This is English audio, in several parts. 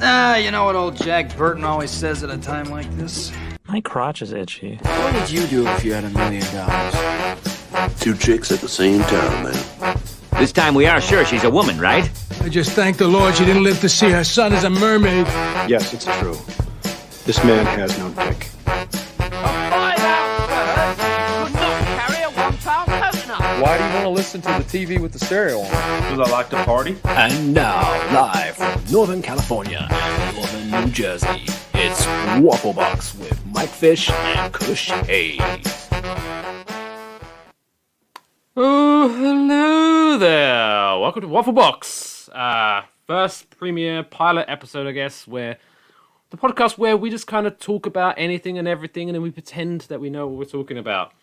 You know what old Jack Burton always says at a time like this? My crotch is itchy. What would you do if you had $1 million? 2 chicks at the same time, man. This time we are sure she's a woman, right? I just thank the Lord she didn't live to see her son as a mermaid. Yes, it's true. This man has no dick. Why do you want to listen to the TV with the stereo on? Because I like to party. And now, live from Northern California and Northern New Jersey, it's Waffle Box with Mike Fish and Kush Hayes. Oh, hello there. Welcome to Waffle Box. First premiere pilot episode, I guess, where the podcast where we just kind of talk about anything and everything, and then we pretend that we know what we're talking about.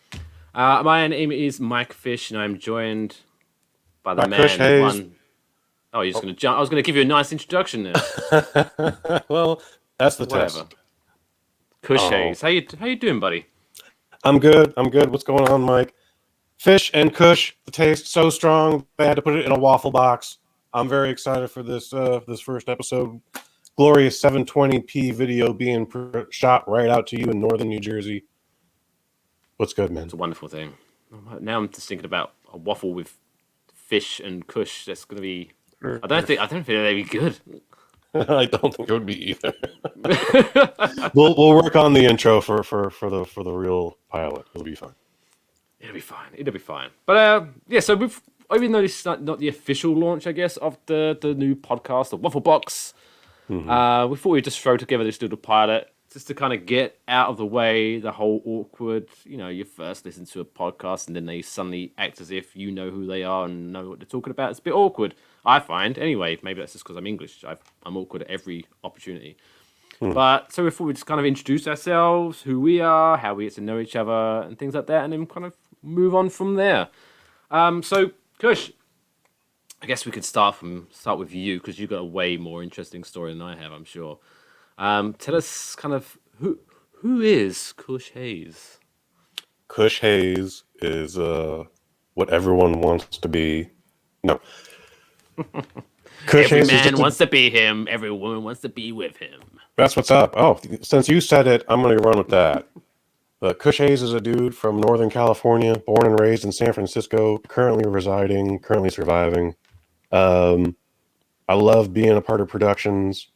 My name is Mike Fish, and I'm joined by the man who won. Oh, you're just going to jump. I was going to give you a nice introduction there. Well, that's the test. Kush Hayes. How you doing, buddy? I'm good. What's going on, Mike? Fish and Kush, the taste so strong they had to put it in a waffle box. I'm very excited for this first episode. Glorious 720p video being shot right out to you in northern New Jersey. What's good, man? It's a wonderful thing. Now I'm just thinking about a waffle with Fish and Kush. That's going to be. I don't think they'd be good. I don't think it would be either. We'll work on the intro for the real pilot. It'll be fun. It'll be fine. But yeah. So even though this is not the official launch, I guess, of the new podcast, the Waffle Box, we thought we'd just throw together this little pilot. Just to kind of get out of the way the whole awkward, you first listen to a podcast and then they suddenly act as if you know who they are and know what they're talking about. It's a bit awkward, I find. Anyway, maybe that's just because I'm English. I'm awkward at every opportunity. But so we thought we'd just kind of introduce ourselves, who we are, how we get to know each other and things like that, and then kind of move on from there. So, Kush, I guess we could start with you because you've got a way more interesting story than I have, I'm sure. Tell us kind of who is Kush Hayes? Kush Hayes is what everyone wants to be. No. Kush Hayes man wants to be him. Every woman wants to be with him. That's what's up. Oh, since you said it, I'm going to run with that. But Kush Hayes is a dude from Northern California, born and raised in San Francisco, currently surviving. I love being a part of productions.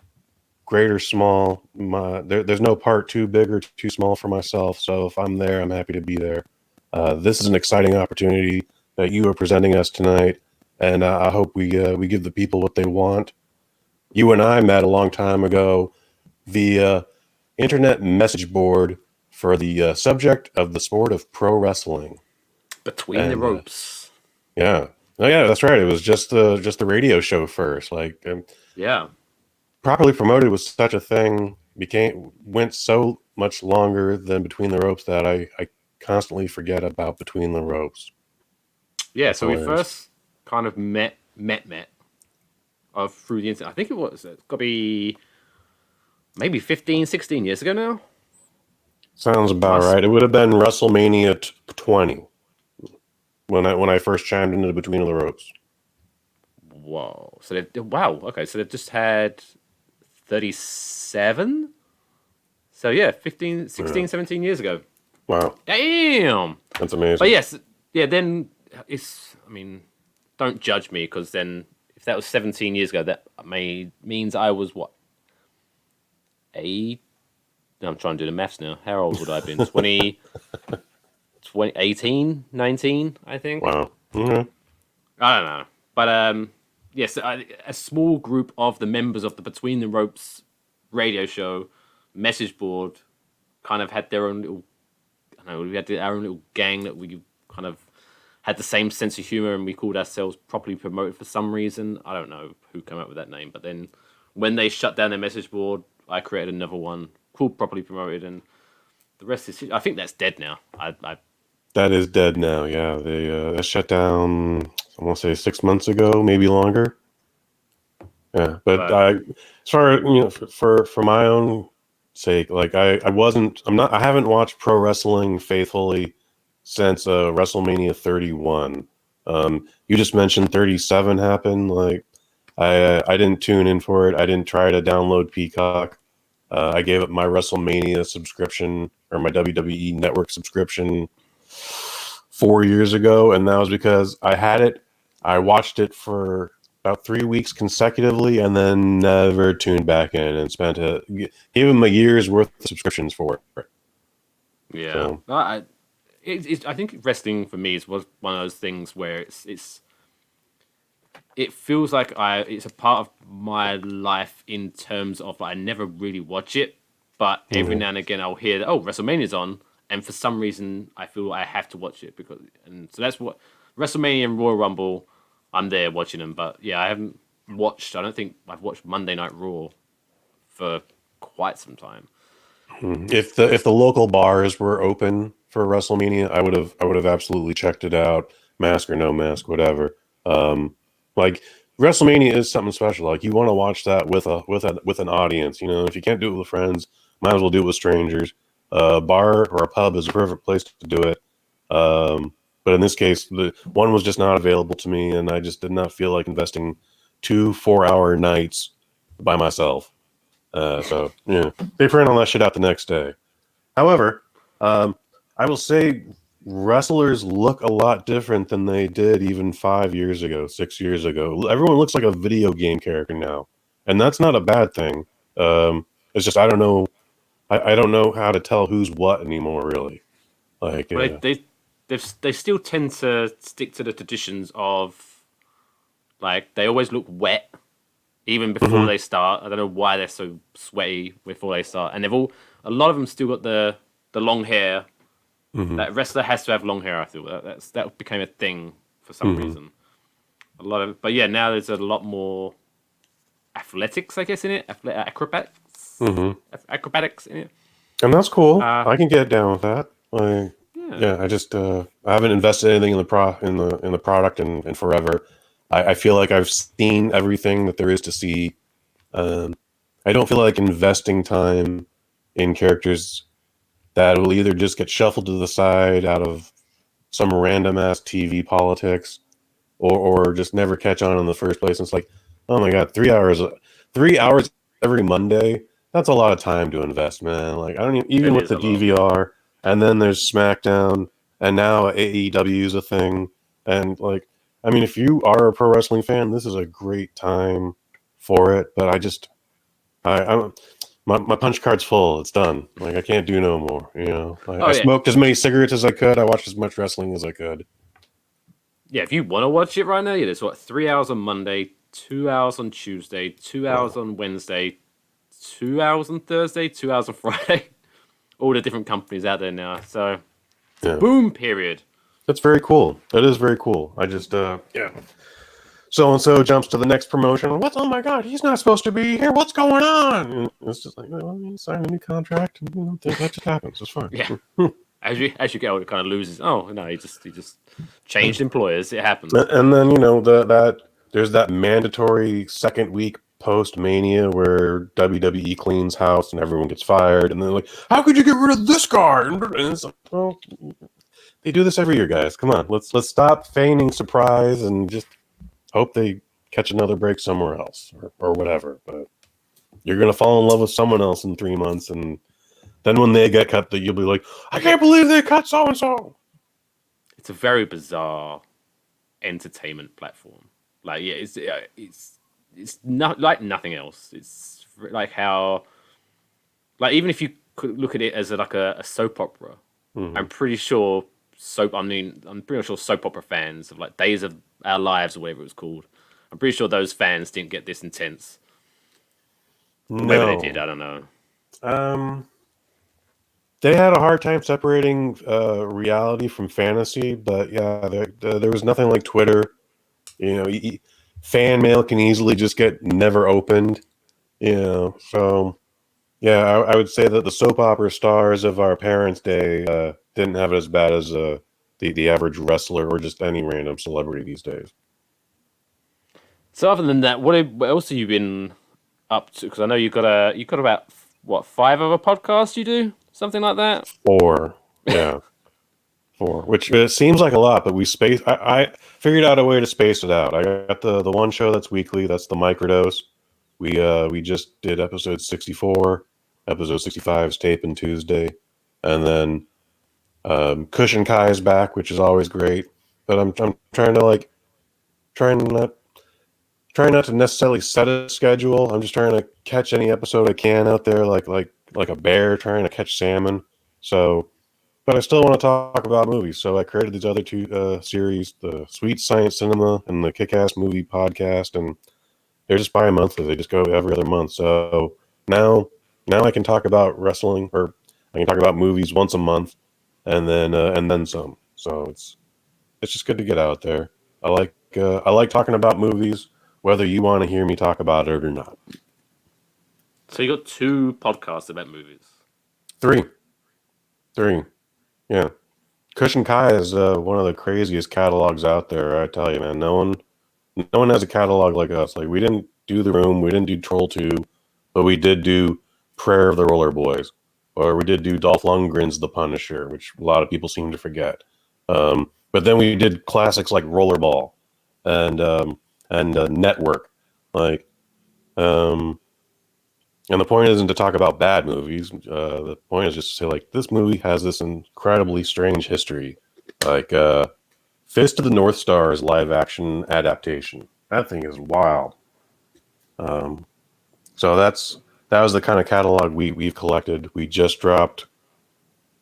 Great or small, there's no part too big or too small for myself. So if I'm there, I'm happy to be there. This is an exciting opportunity that you are presenting us tonight, and I hope we give the people what they want. You and I met a long time ago via internet message board for the subject of the sport of pro wrestling. Between the ropes. Yeah. Oh yeah, that's right. It was just the radio show first. Yeah. Properly promoted was such a thing, went so much longer than Between the Ropes that I constantly forget about Between the Ropes. Yeah, so we first kind of met through the internet. I think it's got to be maybe 15, 16 years ago now. Sounds about right. It would have been WrestleMania 20 when I first chimed into Between the Ropes. Whoa. Okay, so they've just had 37? So yeah, 15, 16, 17 years ago. Wow. Damn! That's amazing. But yes, yeah, then don't judge me, because then if that was 17 years ago, that means I was what? 8? I'm trying to do the maths now. How old would I have been? 20, 18, 19, I think. Wow. Mm-hmm. I don't know. But yes, a small group of the members of the Between the Ropes radio show message board kind of had their own little, we had our own little gang that we kind of had the same sense of humor, and we called ourselves Properly Promoted for some reason. I don't know who came up with that name, but then when they shut down their message board, I created another one called Properly Promoted, and the rest is, I think that's dead now. That is dead now, yeah. They shut down, I want to say 6 months ago, maybe longer. Yeah, but as far as, for my own sake, I haven't watched pro wrestling faithfully since WrestleMania 31. You just mentioned 37 happened. I didn't tune in for it. I didn't try to download Peacock. I gave up my WrestleMania subscription or my WWE Network subscription 4 years ago, and that was because I had it. I watched it for about 3 weeks consecutively, and then never tuned back in and gave him a year's worth of subscriptions for it. Yeah, So. I think wrestling for me was one of those things where it feels like it's a part of my life in terms of I never really watch it, but every now and again I'll hear that WrestleMania's on, and for some reason I feel I have to watch it so that's what WrestleMania and Royal Rumble. I'm there watching them, but yeah, I haven't watched. I don't think I've watched Monday Night Raw for quite some time. If the local bars were open for WrestleMania, I would have absolutely checked it out, mask or no mask, whatever. Like WrestleMania is something special. Like you want to watch that with an audience. You know, if you can't do it with friends, might as well do it with strangers. A bar or a pub is a perfect place to do it. But in this case, the one was just not available to me, and I just did not feel like investing 2 4-hour nights by myself. So yeah, they print all that shit out the next day. However, I will say wrestlers look a lot different than they did even 5 years ago, 6 years ago. Everyone looks like a video game character now, and that's not a bad thing. It's just I don't know. I don't know how to tell who's what anymore, really. Like they still tend to stick to the traditions of like they always look wet even before they start. I don't know why they're so sweaty before they start, and a lot of them still got the long hair. That wrestler has to have long hair. I feel that became a thing for some reason. But yeah, now there's a lot more athletics, I guess, in it. Acrobatics in it. And that's cool. I can get down with that. Like, yeah, I just I haven't invested anything in the product in forever. I feel like I've seen everything that there is to see. I don't feel like investing time in characters that will either just get shuffled to the side out of some random ass TV politics, or just never catch on in the first place. And it's like, oh my god, 3 hours every Monday. That's a lot of time to invest, man. Like I don't even with the DVR, and then there's SmackDown, and now AEW is a thing. And like, I mean, if you are a pro wrestling fan, this is a great time for it. But my punch card's full. It's done. Like I can't do no more. You know, I smoked as many cigarettes as I could. I watched as much wrestling as I could. Yeah, if you want to watch it right now, there's 3 hours on Monday, 2 hours on Tuesday, 2 hours on Wednesday, 2 hours on Thursday, 2 hours on Friday. All the different companies out there now. So, boom, period. That's very cool. That is very cool. I just, So-and-so jumps to the next promotion. Oh my God, he's not supposed to be here. What's going on? And it's just like, well, he signed a new contract. And, that just happens. It's fine. Yeah. As you get older, it kind of loses. Oh, no, he just changed employers. It happens. And then, there's that mandatory second week post-Mania where WWE cleans house and everyone gets fired. And they're like, how could you get rid of this guy? And it's like, well, they do this every year, guys. Come on. Let's stop feigning surprise and just hope they catch another break somewhere else or whatever. But you're going to fall in love with someone else in 3 months. And then when they get cut, you'll be like, I can't believe they cut so-and-so. It's a very bizarre entertainment platform. Like, yeah, it's not like nothing else. It's like how, like, even if you could look at it as a soap opera, I'm pretty sure soap opera fans of like Days of Our Lives or whatever it was called, I'm pretty sure those fans didn't get this intense. No. Maybe they did, I don't know. They had a hard time separating reality from fantasy, but yeah, there was nothing like Twitter. Fan mail can easily just get never opened. So yeah, I would say that the soap opera stars of our parents' day didn't have it as bad as the average wrestler or just any random celebrity these days. So other than that, what else have you been up to? Because I know you got about 5 other podcasts you do, something like that. 4, yeah. 4, which seems like a lot, but I figured out a way to space it out. I got the one show that's weekly. That's the microdose. We just did episode 64. Episode 65 is taping Tuesday, and then Kush and Kai is back, which is always great. But I'm trying to trying not to necessarily set a schedule. I'm just trying to catch any episode I can out there, like a bear trying to catch salmon. So, but I still want to talk about movies. So I created these other two series, the Sweet Science Cinema and the Kick-Ass Movie Podcast, and they're just bi-monthly. They just go every other month. So now I can talk about wrestling, or I can talk about movies once a month, and then some. So it's just good to get out there. I like talking about movies, whether you want to hear me talk about it or not. So you got 2 podcasts about movies. 3. Yeah. Kush and Kai is one of the craziest catalogs out there. I tell you, man. No one has a catalog like us. Like, we didn't do The Room, we didn't do Troll 2, but we did do Prayer of the Roller Boys, or we did do Dolph Lundgren's The Punisher, which a lot of people seem to forget. But then we did classics like Rollerball and Network. Like, and the point isn't to talk about bad movies. The point is just to say, like, this movie has this incredibly strange history. Like, Fist of the North Star's live action adaptation. That thing is wild. So that was the kind of catalog we've collected. We just dropped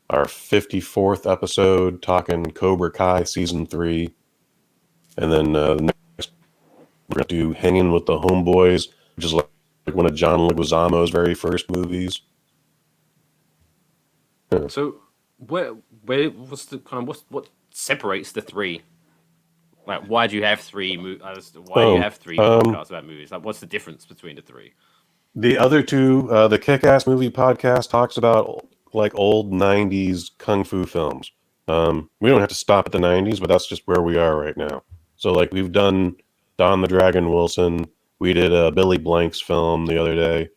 our 54th episode talking Cobra Kai season 3, and then next we're gonna do Hanging with the Homeboys, which is like one of John Leguizamo's very first movies. Yeah. So what's the kind of what separates the 3? Like, why do you have 3? Why do you have 3 podcasts about movies? Like, what's the difference between the 3? The other 2, the Kick-Ass Movie Podcast talks about like old 90s kung fu films. We don't have to stop at the 90s, but that's just where we are right now. So, like, we've done Don the Dragon Wilson. We did a Billy Blank's film the other day.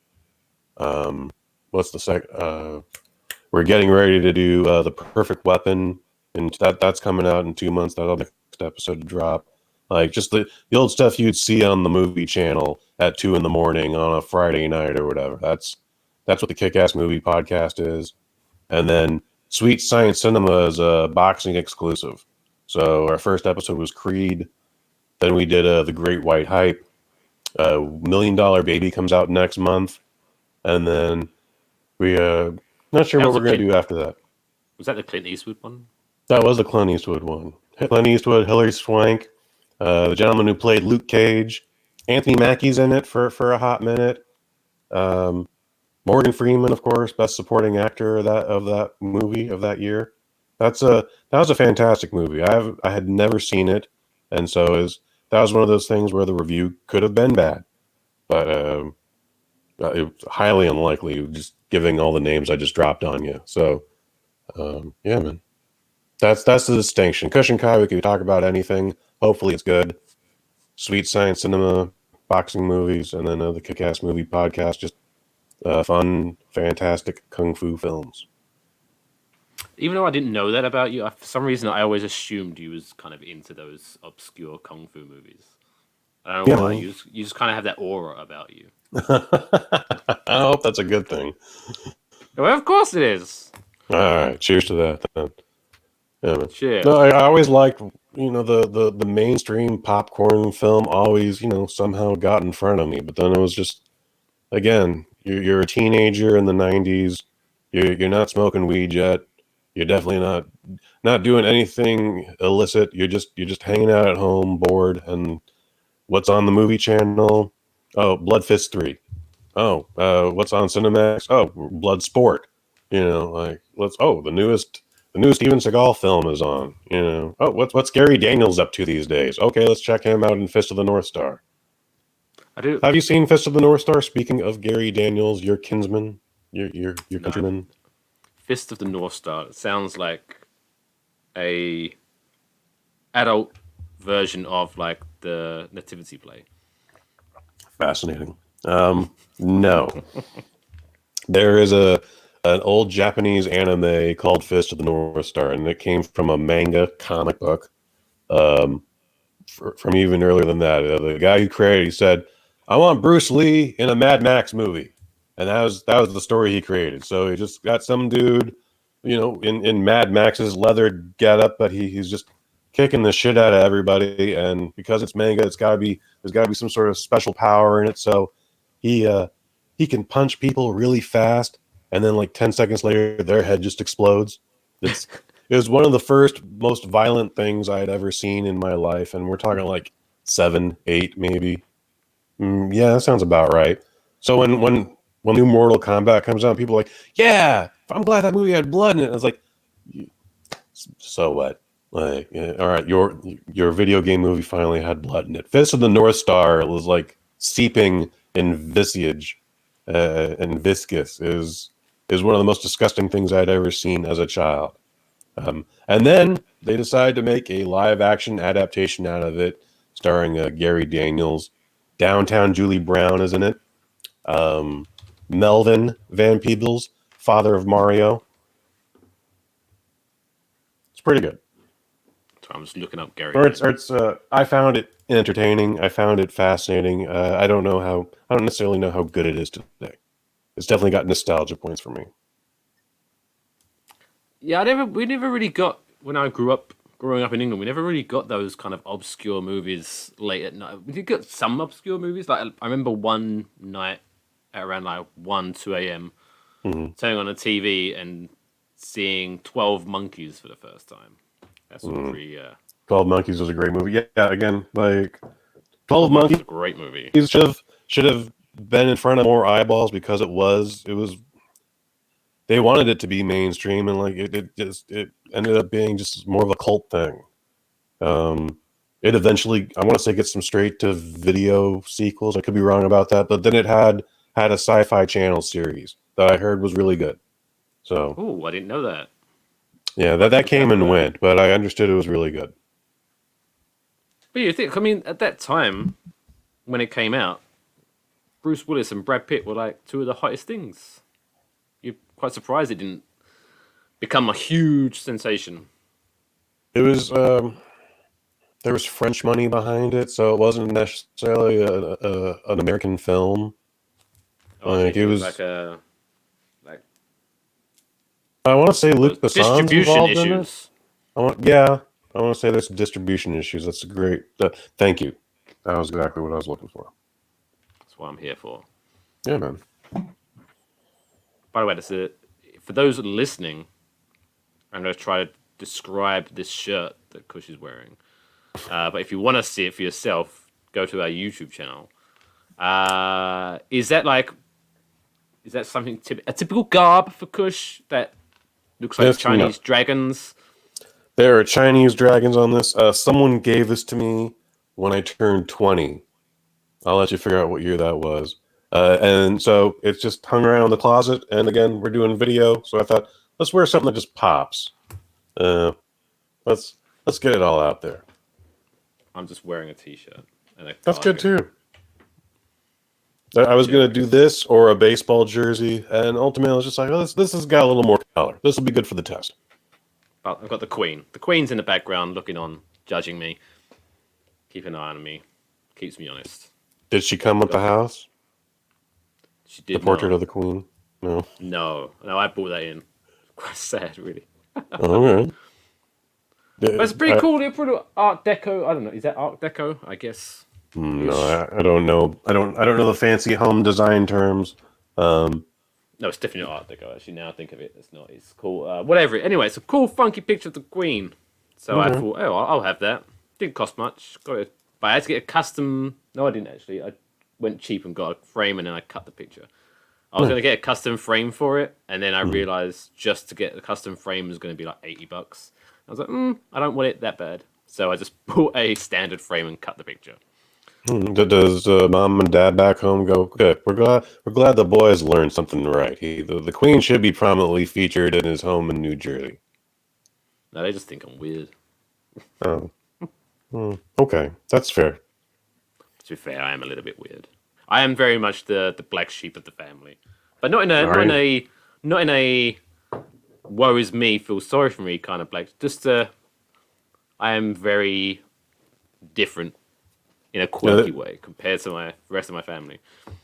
What's the second? We're getting ready to do The Perfect Weapon, and that's coming out in 2 months. That'll be the next episode to drop. Like, just the old stuff you'd see on the movie channel at 2 a.m. on a Friday night or whatever. That's what the Kick-Ass Movie Podcast is. And then Sweet Science Cinema is a boxing exclusive. So our first episode was Creed. Then we did The Great White Hype. $1 Million Baby comes out next month. And then we not sure what we're going to do after that. Was that the Clint Eastwood one? That was the Clint Eastwood one. Clint Eastwood, Hilary Swank, the gentleman who played Luke Cage. Anthony Mackie's in it for a hot minute. Morgan Freeman, of course, best supporting actor of that movie of that year. That was a fantastic movie. I had never seen it, and so that was one of those things where the review could have been bad, but it was highly unlikely, just giving all the names I just dropped on you. So, yeah, man, that's the distinction. Kush and Kai, we can talk about anything. Hopefully, it's good. Sweet Science Cinema, boxing movies, and then the Kick-Ass Movie Podcast, just fun, fantastic kung fu films. Even though I didn't know that about you, for some reason I always assumed you was kind of into those obscure kung fu movies. I don't know why. You just kind of have that aura about you. I hope that's a good thing. Well, of course it is. All right, cheers to that then. Yeah, man. Cheers. No, I always liked, the mainstream popcorn film always, somehow got in front of me. But then it was just, again, you're a teenager in the 90s. You're not smoking weed yet. You're definitely not doing anything illicit. You're just hanging out at home, bored. And what's on the movie channel? Oh, Blood Fist 3. Oh, what's on Cinemax? Oh, Blood Sport. The newest Steven Seagal film is on. Oh, what's Gary Daniels up to these days? Okay, let's check him out in Fist of the North Star. I do. Have you seen Fist of the North Star? Speaking of Gary Daniels, your kinsman, your countryman. Fist of the North Star. It sounds like a adult version of like the nativity play. Fascinating. No, there is a an old Japanese anime called Fist of the North Star, and it came from a manga comic book. From even earlier than that, the guy who created, he said, "I want Bruce Lee in a Mad Max movie," and that was the story he created. So he just got some dude, in Mad Max's leather getup, but he's just kicking the shit out of everybody. And because it's manga, there's got to be some sort of special power in it. So he can punch people really fast, and then like 10 seconds later, their head just explodes. It was one of the first most violent things I had ever seen in my life, and we're talking like 7, 8, maybe. Yeah, that sounds about right. So when new Mortal Kombat comes out, people are like, "Yeah, I'm glad that movie had blood in it." I was like, "So what? Like, all right, your video game movie finally had blood in it." Fist of the North Star was like seeping in viscage and viscous is one of the most disgusting things I'd ever seen as a child. And then they decided to make a live action adaptation out of it, starring Gary Daniels. Downtown Julie Brown is in it. Melvin Van Peebles, father of Mario. It's pretty good. So I'm just looking up Gary. I found it entertaining. I found it fascinating. I don't necessarily know how good it is today. It's definitely got nostalgia points for me. Yeah, we never really got, when I growing up in England, we never really got those kind of obscure movies late at night. We did get some obscure movies. Like I remember one night at around like 1, 2 a.m. Turning on the TV and seeing 12 Monkeys for the first time. That's pretty. 12 Monkeys was a great movie. Yeah, again, like 12 Monkeys, a great movie. Should have been in front of more eyeballs because it was. They wanted it to be mainstream, and like it ended up being just more of a cult thing. It eventually, I want to say, gets some straight to video sequels. I could be wrong about that, but then it had a Sci-Fi Channel series that I heard was really good. So, oh, I didn't know that. Yeah, that came and went, but I understood it was really good. But you think, I mean, at that time when it came out, Bruce Willis and Brad Pitt were like two of the hottest things. You're quite surprised it didn't become a huge sensation. It was there was French money behind it, so it wasn't necessarily an American film. Like it was like a I want to say Luc Besson's distribution involved issues. in it. I want to say there's distribution issues. That's great. Thank you. That was exactly what I was looking for. That's what I'm here for. Yeah, man. By the way, for those listening, I'm going to try to describe this shirt that Kush is wearing. But if you want to see it for yourself, go to our YouTube channel. Is that something a typical garb for Kush that looks like Chinese dragons? There are Chinese dragons on this. Someone gave this to me when I turned 20. I'll let you figure out what year that was. And so it's just hung around the closet. And again, we're doing video, so I thought, let's wear something that just pops. Let's get it all out there. I'm just wearing a t-shirt. That's good too. I was gonna do this or a baseball jersey, and ultimately I was just like, oh, this has got a little more color. This will be good for the test. But I've got the Queen. The Queen's in the background, looking on, judging me, keeping an eye on me, keeps me honest. Did she come with the house? She did. The portrait of the Queen? No. No, I brought that in. Quite sad, really. All right. But it's pretty cool. They're pretty Art Deco. I don't know. Is that Art Deco? I guess. No, I don't know. I don't know the fancy home design terms. No, it's definitely not Art Deco. Actually, now I think of it, it's not. It's cool. Whatever. Anyway, it's a cool, funky picture of the Queen. So I thought, I'll have that. Didn't cost much. Got it. But I had to get a custom. No, I didn't actually. I went cheap and got a frame, and then I cut the picture. I was going to get a custom frame for it, and then I realized just to get the custom frame was going to be like $80. I was like, I don't want it that bad. So I just bought a standard frame and cut the picture. Does mom and dad back home go, good? We're glad the boys learned something right. The Queen should be prominently featured in his home in New Jersey. No, they just think I'm weird. Oh, okay, that's fair. To be fair, I am a little bit weird. I am very much the black sheep of the family, but not not in a woe is me, feel sorry for me kind of like. Just I am very different in a quirky way compared to my rest of my family.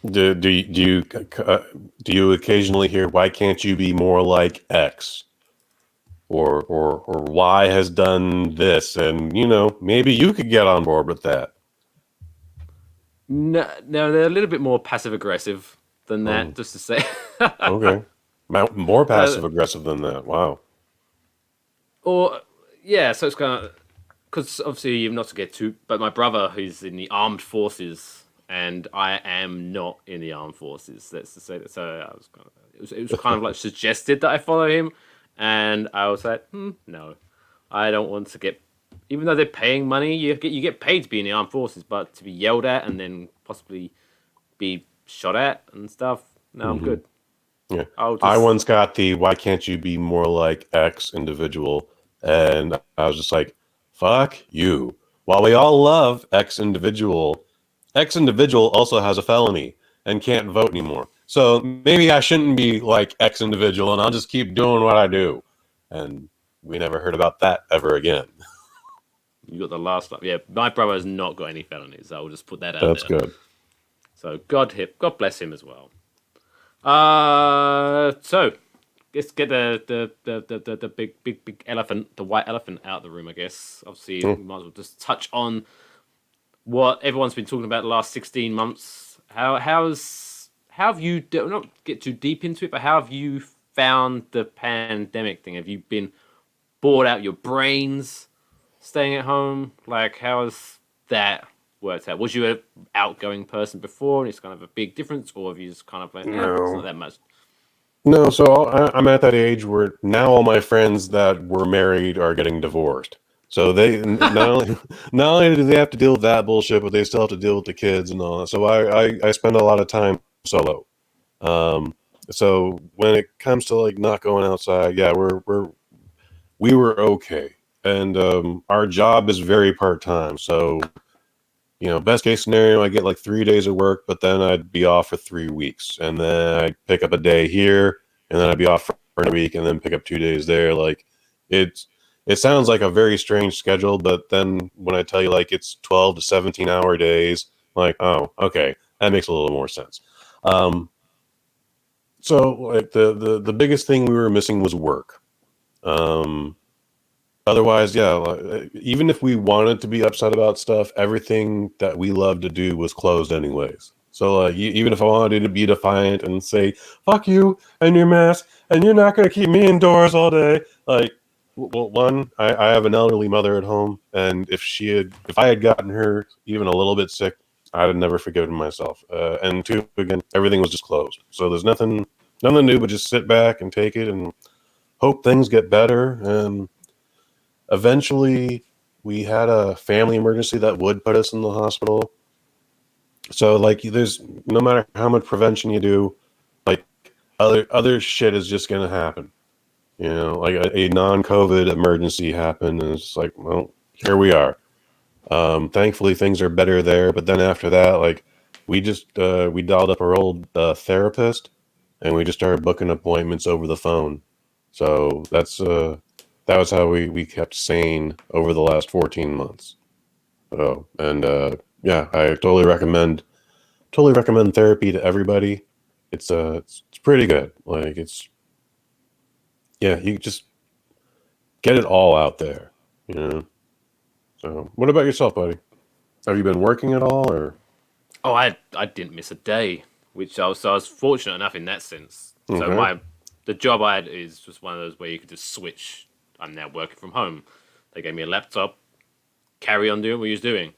Do you occasionally hear, why can't you be more like X? Or Y has done this, and maybe you could get on board with that. No, they're a little bit more passive aggressive than that. Just to say, Okay, more passive aggressive than that. Wow. Or yeah, so it's kind of because obviously you've not to get too. But my brother, who's in the armed forces, and I am not in the armed forces. That's to say that. So I was kind of it was kind of like suggested that I follow him, and I was like, no, I don't want to get. Even though they're paying money, you get paid to be in the armed forces, but to be yelled at and then possibly be shot at and stuff. No, I'm good. Yeah, I once got the "why can't you be more like X individual," and I was just like, "Fuck you." While we all love X individual also has a felony and can't vote anymore. So maybe I shouldn't be like X individual, and I'll just keep doing what I do. And we never heard about that ever again. You got the last one. Yeah, my brother has not got any felonies. I will just put that out That's there. good. So God bless him as well. So let's get the big elephant, the white elephant, out of the room. I guess. Obviously, we might as well just touch on what everyone's been talking about the last 16 months. How have you? Not get too deep into it, but how have you found the pandemic thing? Have you been bored out your brains? Staying at home, like how has that worked out? Was you an outgoing person before, and it's kind of a big difference, or have you just kind of like, it's not that much? No, so I'm at that age where now all my friends that were married are getting divorced. So they not only do they have to deal with that bullshit, but they still have to deal with the kids and all that. So I spend a lot of time solo. So when it comes to like not going outside, yeah, we were okay. And our job is very part-time. So, best case scenario, I get like 3 days of work, but then I'd be off for 3 weeks. And then I'd pick up a day here, and then I'd be off for a week, and then pick up 2 days there. Like, it sounds like a very strange schedule, but then when I tell you, like, it's 12 to 17-hour days, like, oh, okay, that makes a little more sense. So, like, the biggest thing we were missing was work. Otherwise, yeah, even if we wanted to be upset about stuff, everything that we love to do was closed anyways. So even if I wanted to be defiant and say, fuck you and your mask, and you're not going to keep me indoors all day. Like, well, one, I have an elderly mother at home, and if I had gotten her even a little bit sick, I'd have never forgiven myself. And two, again, everything was just closed. So there's nothing new but just sit back and take it and hope things get better. And eventually, we had a family emergency that would put us in the hospital. So, like, there's no matter how much prevention you do, like, other shit is just gonna happen. Like a non-COVID emergency happened, and it's like, well, here we are. Thankfully, things are better there. But then after that, like, we dialed up our old therapist, and we just started booking appointments over the phone. So that was how we kept sane over the last 14 months. Oh, and yeah, I totally recommend therapy to everybody. It's pretty good. Like, you just get it all out there, So, what about yourself, buddy? Have you been working at all, or? Oh, I didn't miss a day, which I was fortunate enough in that sense. Okay. So the job I had is just one of those where you could just switch. I'm now working from home. They gave me a laptop, carry on doing what you was doing,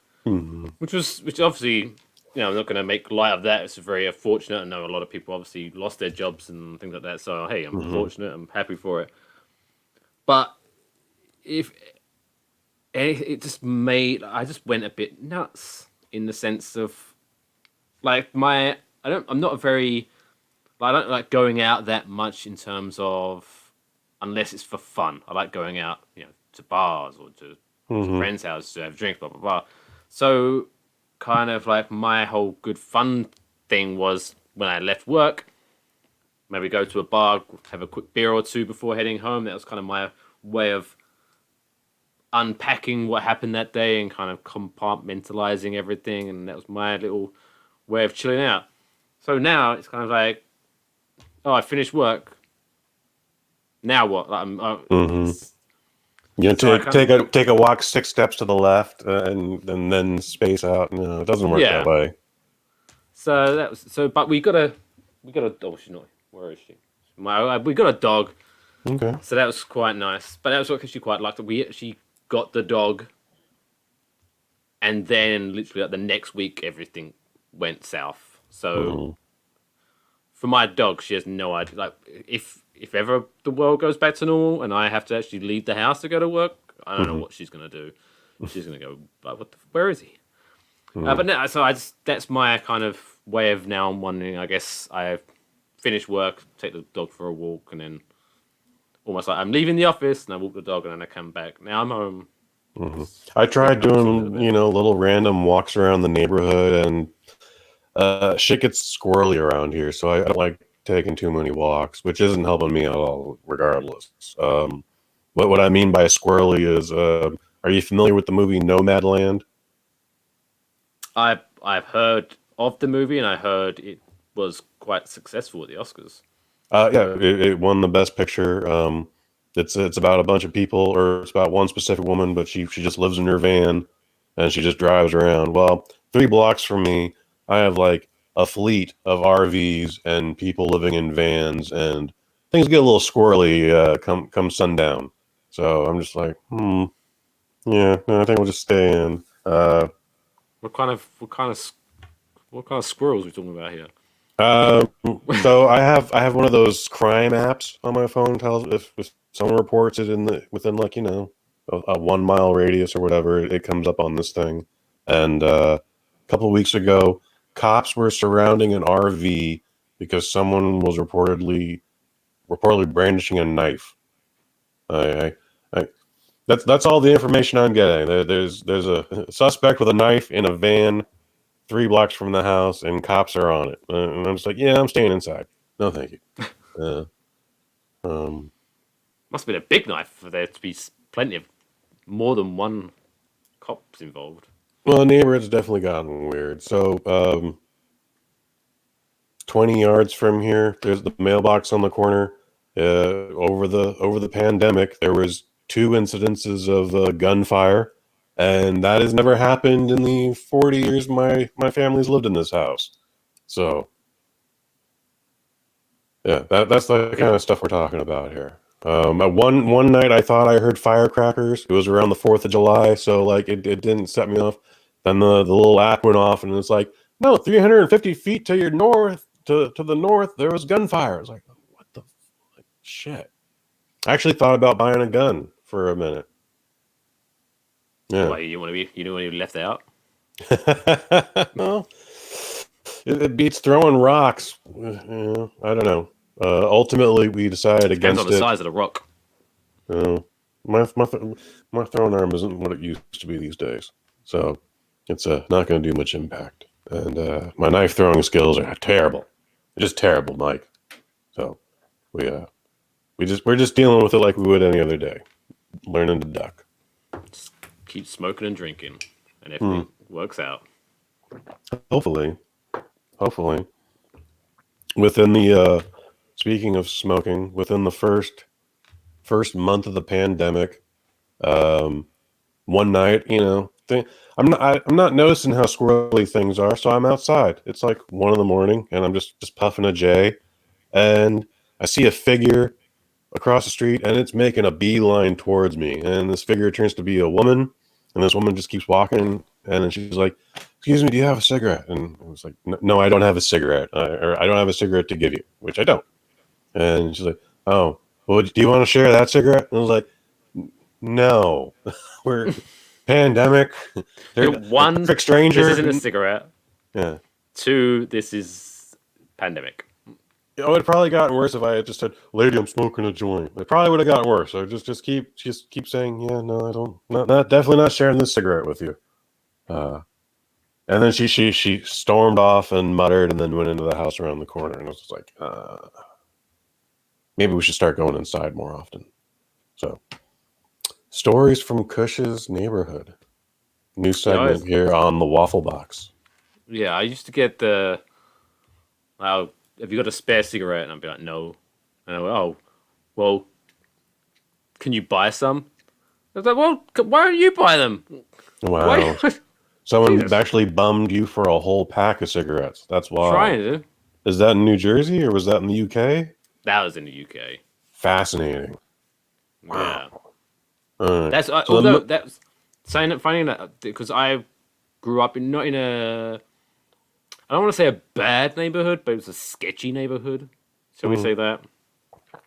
which obviously, I'm not going to make light of that. It's very fortunate. I know a lot of people obviously lost their jobs and things like that. So hey, I'm fortunate. I'm happy for it. But it just I just went a bit nuts in the sense of, like, I don't like going out that much in terms of, unless it's for fun. I like going out, to bars or to friends' houses to have drinks, blah, blah, blah. So kind of like my whole good fun thing was when I left work, maybe go to a bar, have a quick beer or two before heading home. That was kind of my way of unpacking what happened that day and kind of compartmentalizing everything. And that was my little way of chilling out. So now it's kind of like, oh, I finished work. Now what? Like, You take a walk 6 steps to the left and then space out. No, it doesn't work that way. So that was but we got a oh, she's not. Where is she? We got a dog. Okay. So that was quite nice. But that was what she quite liked. We actually got the dog, and then literally like the next week everything went south. So for my dog, she has no idea. Like if ever the world goes back to normal and I have to actually leave the house to go to work, I don't know what she's gonna do. She's gonna go, like, where is he? But no, so that's my kind of way of now wondering. I guess I finish work, take the dog for a walk, and then almost like I'm leaving the office and I walk the dog and then I come back. Now I'm home. I tried doing, little random walks around the neighborhood, and shit gets squirrely around here, so I don't like taking too many walks, which isn't helping me at all, regardless. What I mean by squirrely is, are you familiar with the movie Nomadland? I've heard of the movie and I heard it was quite successful at the Oscars. Yeah, it won the Best Picture. It's about a bunch of people, or it's about one specific woman, but she just lives in her van and she just drives around. Well, 3 blocks from me, I have like a fleet of RVs and people living in vans, and things get a little squirrely come sundown. So I'm just like, yeah, no, I think we'll just stay in. What kind of squirrels are we talking about here? So I have one of those crime apps on my phone. Tells if someone reports it within like a 1 mile radius or whatever, it comes up on this thing. And a couple of weeks ago, cops were surrounding an RV because someone was reportedly brandishing a knife. That's all the information I'm getting. There's a suspect with a knife in a van 3 blocks from the house, and cops are on it. And I'm just like, yeah, I'm staying inside. No, thank you. Must have been a big knife for there to be plenty of more than one cops involved. Well, the neighborhood's definitely gotten weird. So, 20 yards from here, there's the mailbox on the corner. Over the pandemic, there was 2 incidences of gunfire. And that has never happened in the 40 years my family's lived in this house. So, yeah, that's the kind of stuff we're talking about here. One night I thought I heard firecrackers. It was around the 4th of July, so like it didn't set me off. Then the little app went off, and it's like, no, 350 feet to your north, to the north, there was gunfire. I was like, what the shit? I actually thought about buying a gun for a minute. Yeah. Why, you don't want to be left out? No, it beats throwing rocks. I don't know. Ultimately, we decided Depends against on the size of the rock. My throwing arm isn't what it used to be these days, so it's not going to do much impact. And my knife throwing skills are terrible, just terrible, Mike. So we're just dealing with it like we would any other day, learning to duck. Just keep smoking and drinking, and everything works out. Hopefully. Within the speaking of smoking, within the first month of the pandemic, one night, I'm not noticing how squirrely things are, so I'm outside. It's like 1 a.m, and I'm just puffing a J, and I see a figure across the street, and it's making a beeline towards me. And this figure turns to be a woman, and this woman just keeps walking, and then she's like, "Excuse me, do you have a cigarette?" And I was like, "No, I don't have a cigarette, or I don't have a cigarette to give you," which I don't. And she's like, "Oh, well, do you want to share that cigarette?" And I was like, "No, we're pandemic. They're one, perfect stranger. This isn't a cigarette. Yeah. 2, this is pandemic." It would have probably gotten worse if I had just said, "Lady, I'm smoking a joint." It probably would have gotten worse. So just keep saying, "Yeah, no, I don't. Not definitely not sharing this cigarette with you." And then she stormed off and muttered, and then went into the house around the corner, and I was just like, maybe we should start going inside more often. So, stories from Kush's neighborhood. New segment here on the Waffle Box. Yeah, I used to get the, have you got a spare cigarette? And I'd be like, no. And I go, oh, well, can you buy some? I was like, well, why don't you buy them? Wow. Why? Someone actually bummed you for a whole pack of cigarettes. That's wild. Trying to. Is that in New Jersey or was that in the UK? That was in the UK. Fascinating. Yeah. Right. That's So although that's finding that because I grew up in not in a, I don't want to say a bad neighborhood, but it was a sketchy neighborhood. Shall we say that?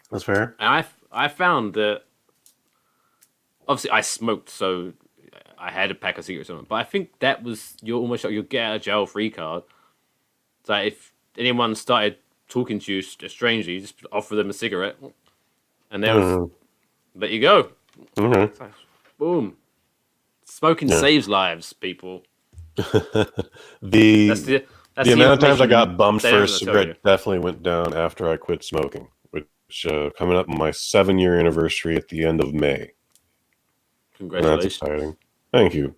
That's fair. And I found that obviously I smoked, so I had a pack of cigarettes on it. But I think that was almost like your get out of jail free card. So if anyone started talking to you strangely, you just offer them a cigarette, and there you go. Mm-hmm. Like, boom. Smoking saves lives, people. The That's the amount of times I information got bummed they for a don't tell you. cigarette definitely went down after I quit smoking, which coming up on my 7-year anniversary at the end of May. Congratulations. That's exciting. Thank you.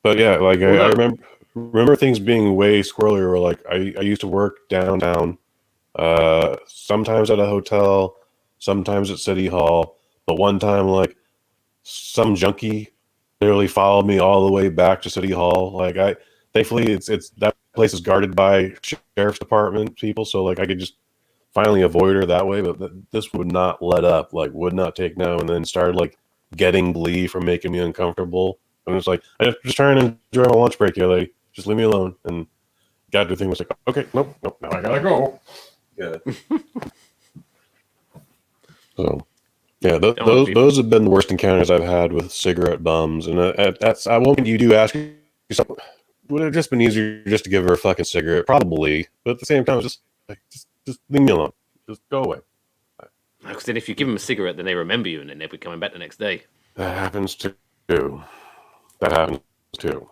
But yeah, like I remember things being way squirrelier. Where like I used to work downtown, sometimes at a hotel, sometimes at City Hall. But one time, like some junkie literally followed me all the way back to City Hall. Like thankfully it's that place is guarded by sheriff's department people, so like I could just finally avoid her that way. But this would not let up, like would not take no, and then started like getting glee from making me uncomfortable. And it's like I'm just trying to enjoy my lunch break here, lady. Just leave me alone. And got to the thing was like, okay, nope, now I gotta go. Yeah. So. Yeah, those have been the worst encounters I've had with cigarette bums, and that's I won't. You do ask yourself, would it have just been easier just to give her a fucking cigarette? Probably, but at the same time, just leave me alone. Just go away. Because then if you give them a cigarette, then they remember you, and then they'll be coming back the next day. That happens too. That happens too.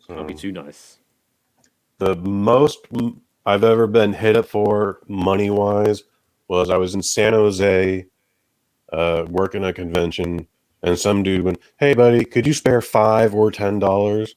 So, that'd be too nice. The most I've ever been hit up for money wise was I was in San Jose. Working a convention, and some dude went, "Hey, buddy, could you spare $5 or $10?"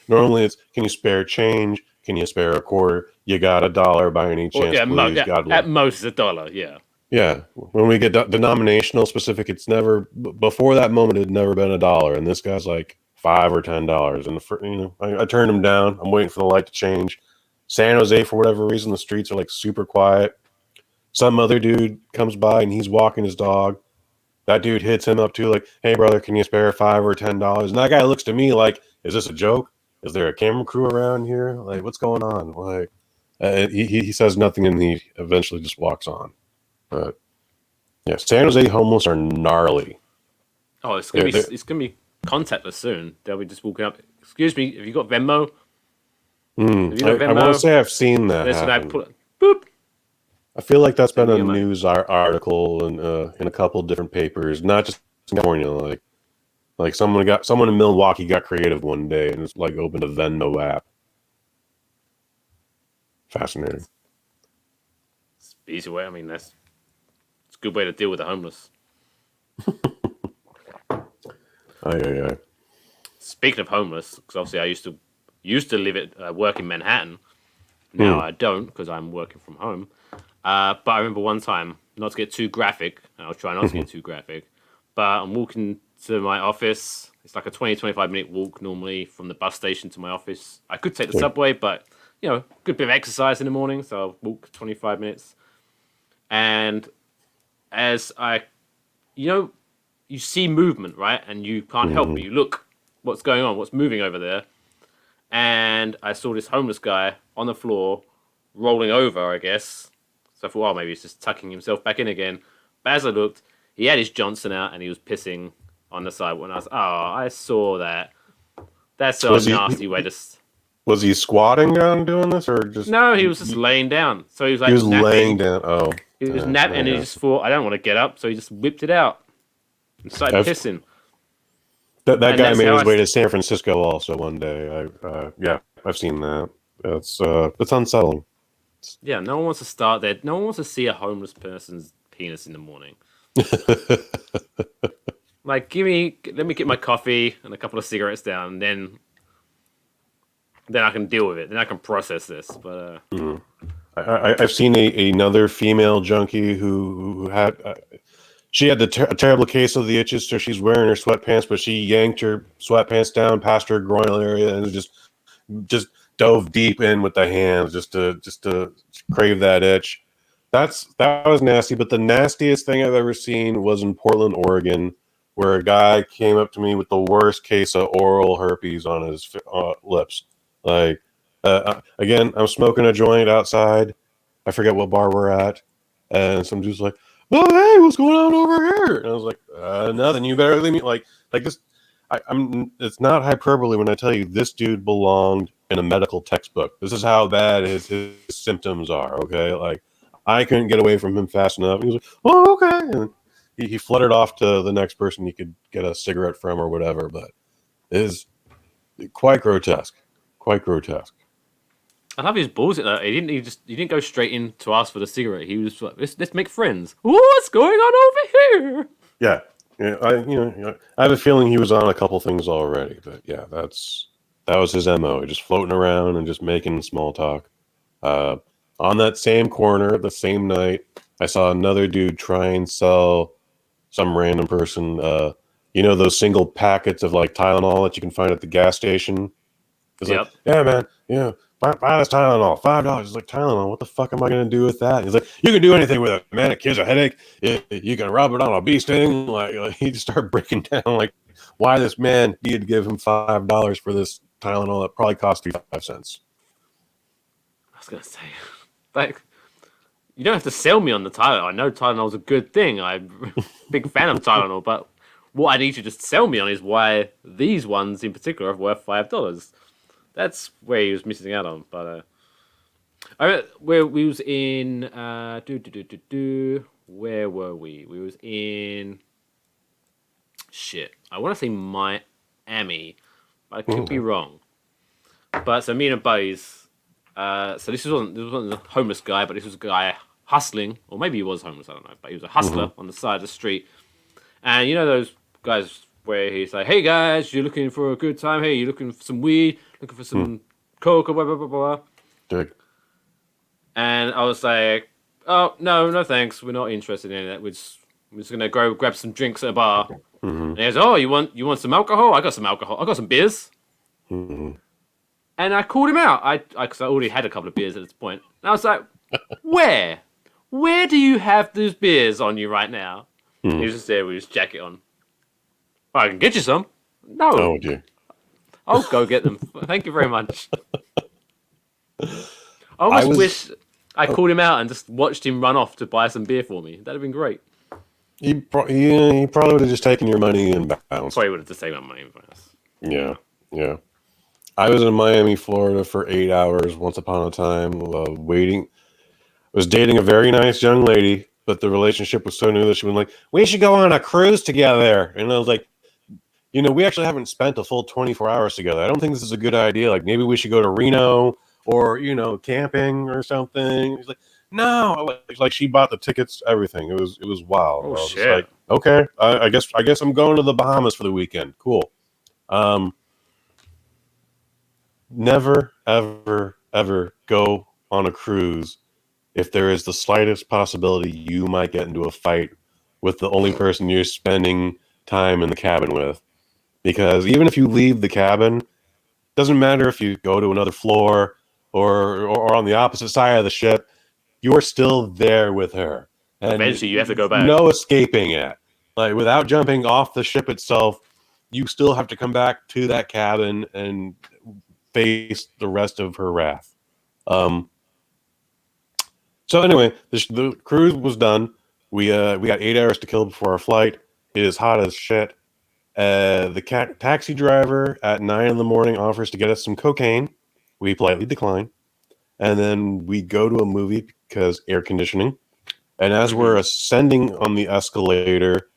Normally, it's, "Can you spare change? Can you spare a quarter? You got $1 by any chance, please?" At most $1, yeah. Yeah, when we get denominational specific, it's never before that moment. It had never been $1, and this guy's like $5 or $10, and I turned him down. I'm waiting for the light to change. San Jose, for whatever reason, the streets are like super quiet. Some other dude comes by and he's walking his dog. That dude hits him up too, like, "Hey, brother, can you spare $5 or $10?" And that guy looks to me like, "Is this a joke? Is there a camera crew around here? Like, what's going on?" Like, he says nothing, and he eventually just walks on. But yeah, San Jose homeless are gnarly. Oh, it's gonna be contactless soon. They'll be just walking up. "Excuse me, have you got Venmo?" I want to say I've seen that. Boop. I feel like that's been a news article in a couple of different papers, not just in California. Like someone in Milwaukee got creative one day and just like opened a Venmo app. Fascinating. It's the easy way. I mean, it's a good way to deal with the homeless. Aye. Speaking of homeless, because obviously I used to work in Manhattan. Now I don't because I'm working from home. But I remember one time, not to get too graphic, and I'll try not to get too graphic, but I'm walking to my office. It's like a 20-25 minute walk normally from the bus station to my office. I could take the subway, but, good bit of exercise in the morning, so I'll walk 25 minutes. And as you see movement, right? And you can't help but you look, what's going on? What's moving over there? And I saw this homeless guy on the floor, rolling over, I guess. So I thought, well, maybe he's just tucking himself back in again. But as I looked, he had his Johnson out and he was pissing on the sidewalk. And I was, I saw that. That's a nasty way to... Was he squatting down doing this, or just... No, he was just laying down. So he was like He was napping. laying down, oh. He was napping and he just thought, I don't want to get up. So he just whipped it out and started pissing. That guy made his way to San Francisco also one day. I've seen that. It's unsettling. Yeah, no one wants to start there. No one wants to see a homeless person's penis in the morning. Like, let me get my coffee and a couple of cigarettes down, and then I can deal with it. Then I can process this. But I've seen another female junkie who had she had a terrible case of the itches, so she's wearing her sweatpants, but she yanked her sweatpants down past her groin area and just dove deep in with the hands just to crave that itch. That was nasty. But the nastiest thing I've ever seen was in Portland, Oregon, where a guy came up to me with the worst case of oral herpes on his lips. Like, again, I'm smoking a joint outside. I forget what bar we're at. And some dude's like, "Oh, hey, what's going on over here?" And I was like, "Nothing. You better leave me." Like this. It's not hyperbole when I tell you this dude belonged in a medical textbook. This is how bad his symptoms are. Okay, like I couldn't get away from him fast enough. He was like, "Oh, okay," and he fluttered off to the next person he could get a cigarette from or whatever. But it is quite grotesque. Quite grotesque. I love his bullshit though. He didn't go straight in to ask for the cigarette. He was like, let's make friends. What's going on over here? Yeah. I have a feeling he was on a couple things already, but yeah, that was his MO. Just floating around and just making small talk. On that same corner, the same night, I saw another dude try and sell some random person, those single packets of like Tylenol that you can find at the gas station. It's like, yeah, man, buy this Tylenol, $5. It's like, Tylenol, what the fuck am I going to do with that? He's like, you can do anything with it, man. It gives a headache. You can rub it on a bee sting. Like he just started breaking down like why this man needed to give him $5 for this Tylenol that probably cost 5 cents. I was going to say, like, you don't have to sell me on the Tylenol. I know Tylenol's a good thing. I'm a big fan of Tylenol, but what I need you to sell me on is why these ones in particular are worth $5. That's where he was missing out on. But where we was in where were we? We was in I want to say Miami, but I could be wrong. But so me and a buddies. So this wasn't a homeless guy, but this was a guy hustling, or maybe he was homeless. I don't know, but he was a hustler on the side of the street. And you know those guys where he's like, "Hey guys, you're looking for a good time? Hey, you're looking for some weed? Looking for some coke or blah blah blah blah." Good. And I was like, "Oh no, thanks. We're not interested in it. We're just gonna go grab some drinks at a bar." And he goes, "Oh, you want some alcohol? I got some alcohol. I got some beers." And I called him out. Because I already had a couple of beers at this point. And I was like, "Where do you have those beers on you right now?" He was just there with his jacket on. "I can get you some." "No. Oh, dear. I'll go get them. Thank you very much." I almost wish I called him out and just watched him run off to buy some beer for me. That'd have been great. He probably would have just taken your money and bounced. Probably would have just taken my money and bounced. Yeah. I was in Miami, Florida for 8 hours once upon a time, waiting. I was dating a very nice young lady, but the relationship was so new that she was like, "We should go on a cruise together." And I was like, we actually haven't spent a full 24 hours together. I don't think this is a good idea. Like, maybe we should go to Reno or, camping or something. He's like, "No." Like she bought the tickets, everything. It was wild. Oh, I was shit. just like, okay, I guess I'm going to the Bahamas for the weekend. Cool. Never, ever, ever go on a cruise if there is the slightest possibility you might get into a fight with the only person you're spending time in the cabin with. Because even if you leave the cabin, doesn't matter if you go to another floor or on the opposite side of the ship, you're still there with her. And eventually you have to go back. No escaping it. Like, without jumping off the ship itself, you still have to come back to that cabin and face the rest of her wrath. So anyway, the cruise was done. We got 8 hours to kill before our flight. It is hot as shit. The taxi driver at 9 a.m. offers to get us some cocaine. We politely decline. And then we go to a movie because air conditioning. And as we're ascending on the escalator,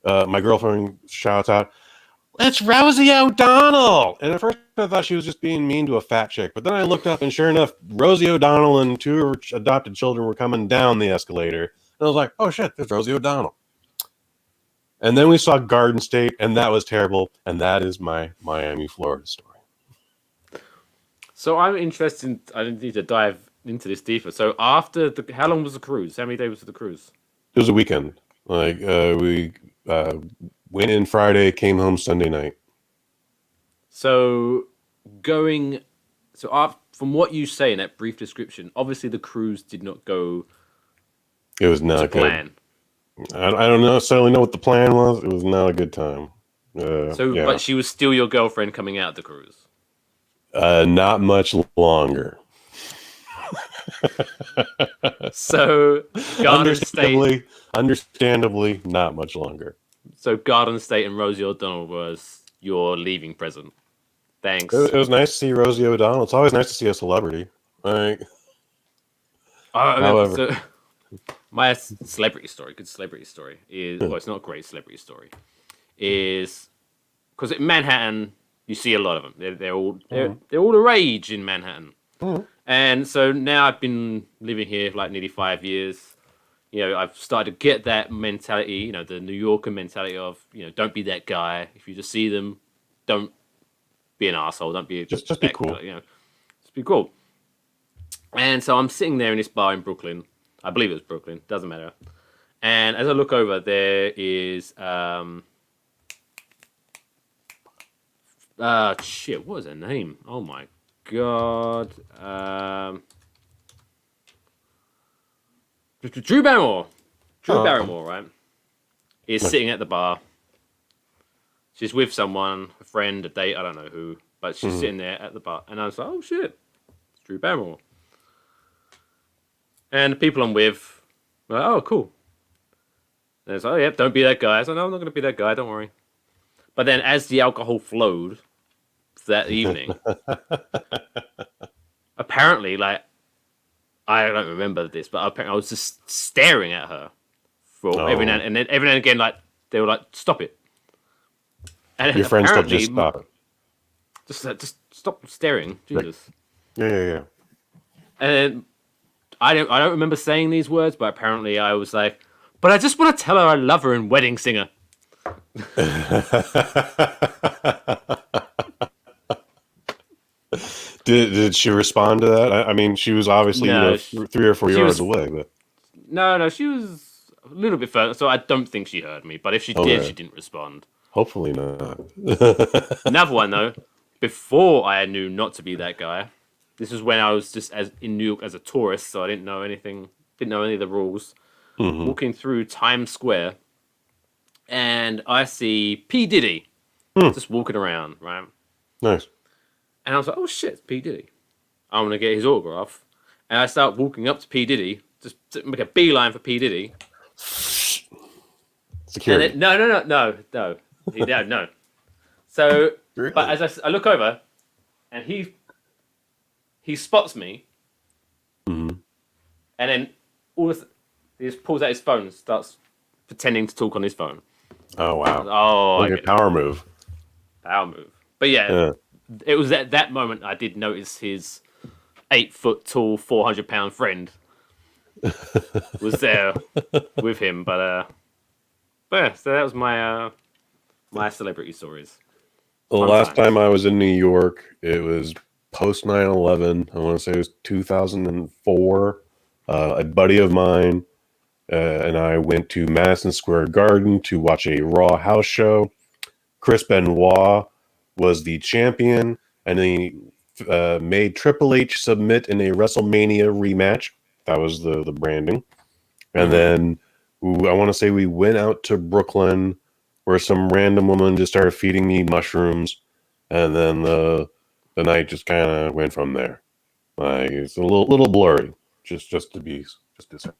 my girlfriend shouts out, "It's Rosie O'Donnell!" And at first I thought she was just being mean to a fat chick. But then I looked up and sure enough, Rosie O'Donnell and 2 of her adopted children were coming down the escalator. I was like, oh shit, there's Rosie O'Donnell. And then we saw Garden State, and that was terrible. And that is my Miami, Florida story. So I'm interested. I need to dive into this deeper. So after how long was the cruise? How many days was the cruise? It was a weekend. Like we went in Friday, came home Sunday night. So from what you say in that brief description, obviously the cruise did not go. It was not to good. plan. I don't necessarily know what the plan was. It was not a good time. Yeah. But she was still your girlfriend coming out of the cruise. Not much longer. So Garden State, understandably, not much longer. So Garden State and Rosie O'Donnell was your leaving present. Thanks. It was nice to see Rosie O'Donnell. It's always nice to see a celebrity. Like, however, so my celebrity story, good celebrity story is well, it's not a great celebrity story. Is because in Manhattan you see a lot of them. They're all the rage in Manhattan. And so now I've been living here for like nearly 5 years. You know, I've started to get that mentality, you know, the New Yorker mentality of, you know, don't be that guy. If you just see them, don't be an asshole. Don't be just be cool. Guy, you know, just be cool. And so I'm sitting there in this bar in Brooklyn. I believe it was Brooklyn. Doesn't matter. And as I look over, there is shit. What was her name? Oh my god. Drew Barrymore. Drew Barrymore, right? Is sitting at the bar. She's with someone, a friend, a date, I don't know who, but she's sitting there at the bar. And I was like, oh shit, it's Drew Barrymore. And the people I'm with were like, oh, cool. And it's like, oh, yeah, don't be that guy. I said, no, I'm not going to be that guy, don't worry. But then as the alcohol flowed that evening, apparently, like, I don't remember this, but apparently I was just staring at her for every now and again, like, they were like, stop it. And your friends told you to stop it. Just stop staring. Jesus. Yeah. And then I don't remember saying these words, but apparently I was like, but I just want to tell her I love her in Wedding Singer. Did she respond to that? I mean, she was obviously 3 or 4 yards away. But no, she was a little bit further, so I don't think she heard me. But if she did, she didn't respond. Hopefully not. Another one though, before I knew not to be that guy. This was when I was just in New York as a tourist, so I didn't know anything, didn't know any of the rules. Walking through Times Square, and I see P. Diddy just walking around, right? Nice. And I was like, oh shit, it's P. Diddy. I'm going to get his autograph. And I start walking up to P. Diddy, just to make a beeline for P. Diddy. Security. And then, no. No. So, really? But as I look over, and he spots me, and then he just pulls out his phone and starts pretending to talk on his phone. Oh, wow. Oh, like a power move. Power move. But yeah. It was at that moment I did notice his 8 foot tall, 400-pound friend was there with him. But yeah, so that was my my celebrity stories. The last time I was in New York, it was post 9/11. I want to say it was 2004. A buddy of mine and I went to Madison Square Garden to watch a Raw house show. Chris Benoit was the champion, and he made Triple H submit in a WrestleMania rematch. That was the branding. And then I want to say we went out to Brooklyn, where some random woman just started feeding me mushrooms, and then the night just kind of went from there. Like, it's a little blurry, just to say.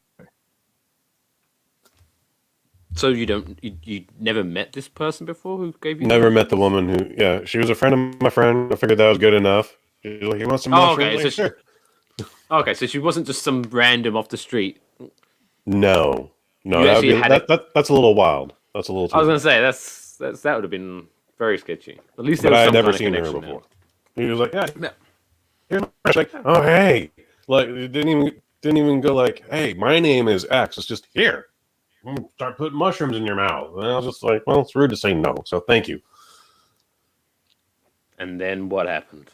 So you never met this person before who gave you? Never met the woman who, she was a friend of my friend. I figured that was good enough. She was like, you want some mushrooms? Okay, sure. Okay, so she wasn't just some random off the street. No, that's a little wild. That's a little too I was going to say, that would have been very sketchy. At least but I had never seen her before. He was like, yeah. Here's my like, oh, hey. Like, it didn't even didn't even go like, "Hey, my name is X." It's just here. I'm gonna start putting mushrooms in your mouth. And I was just like, "Well, it's rude to say no, so thank you." And then what happened?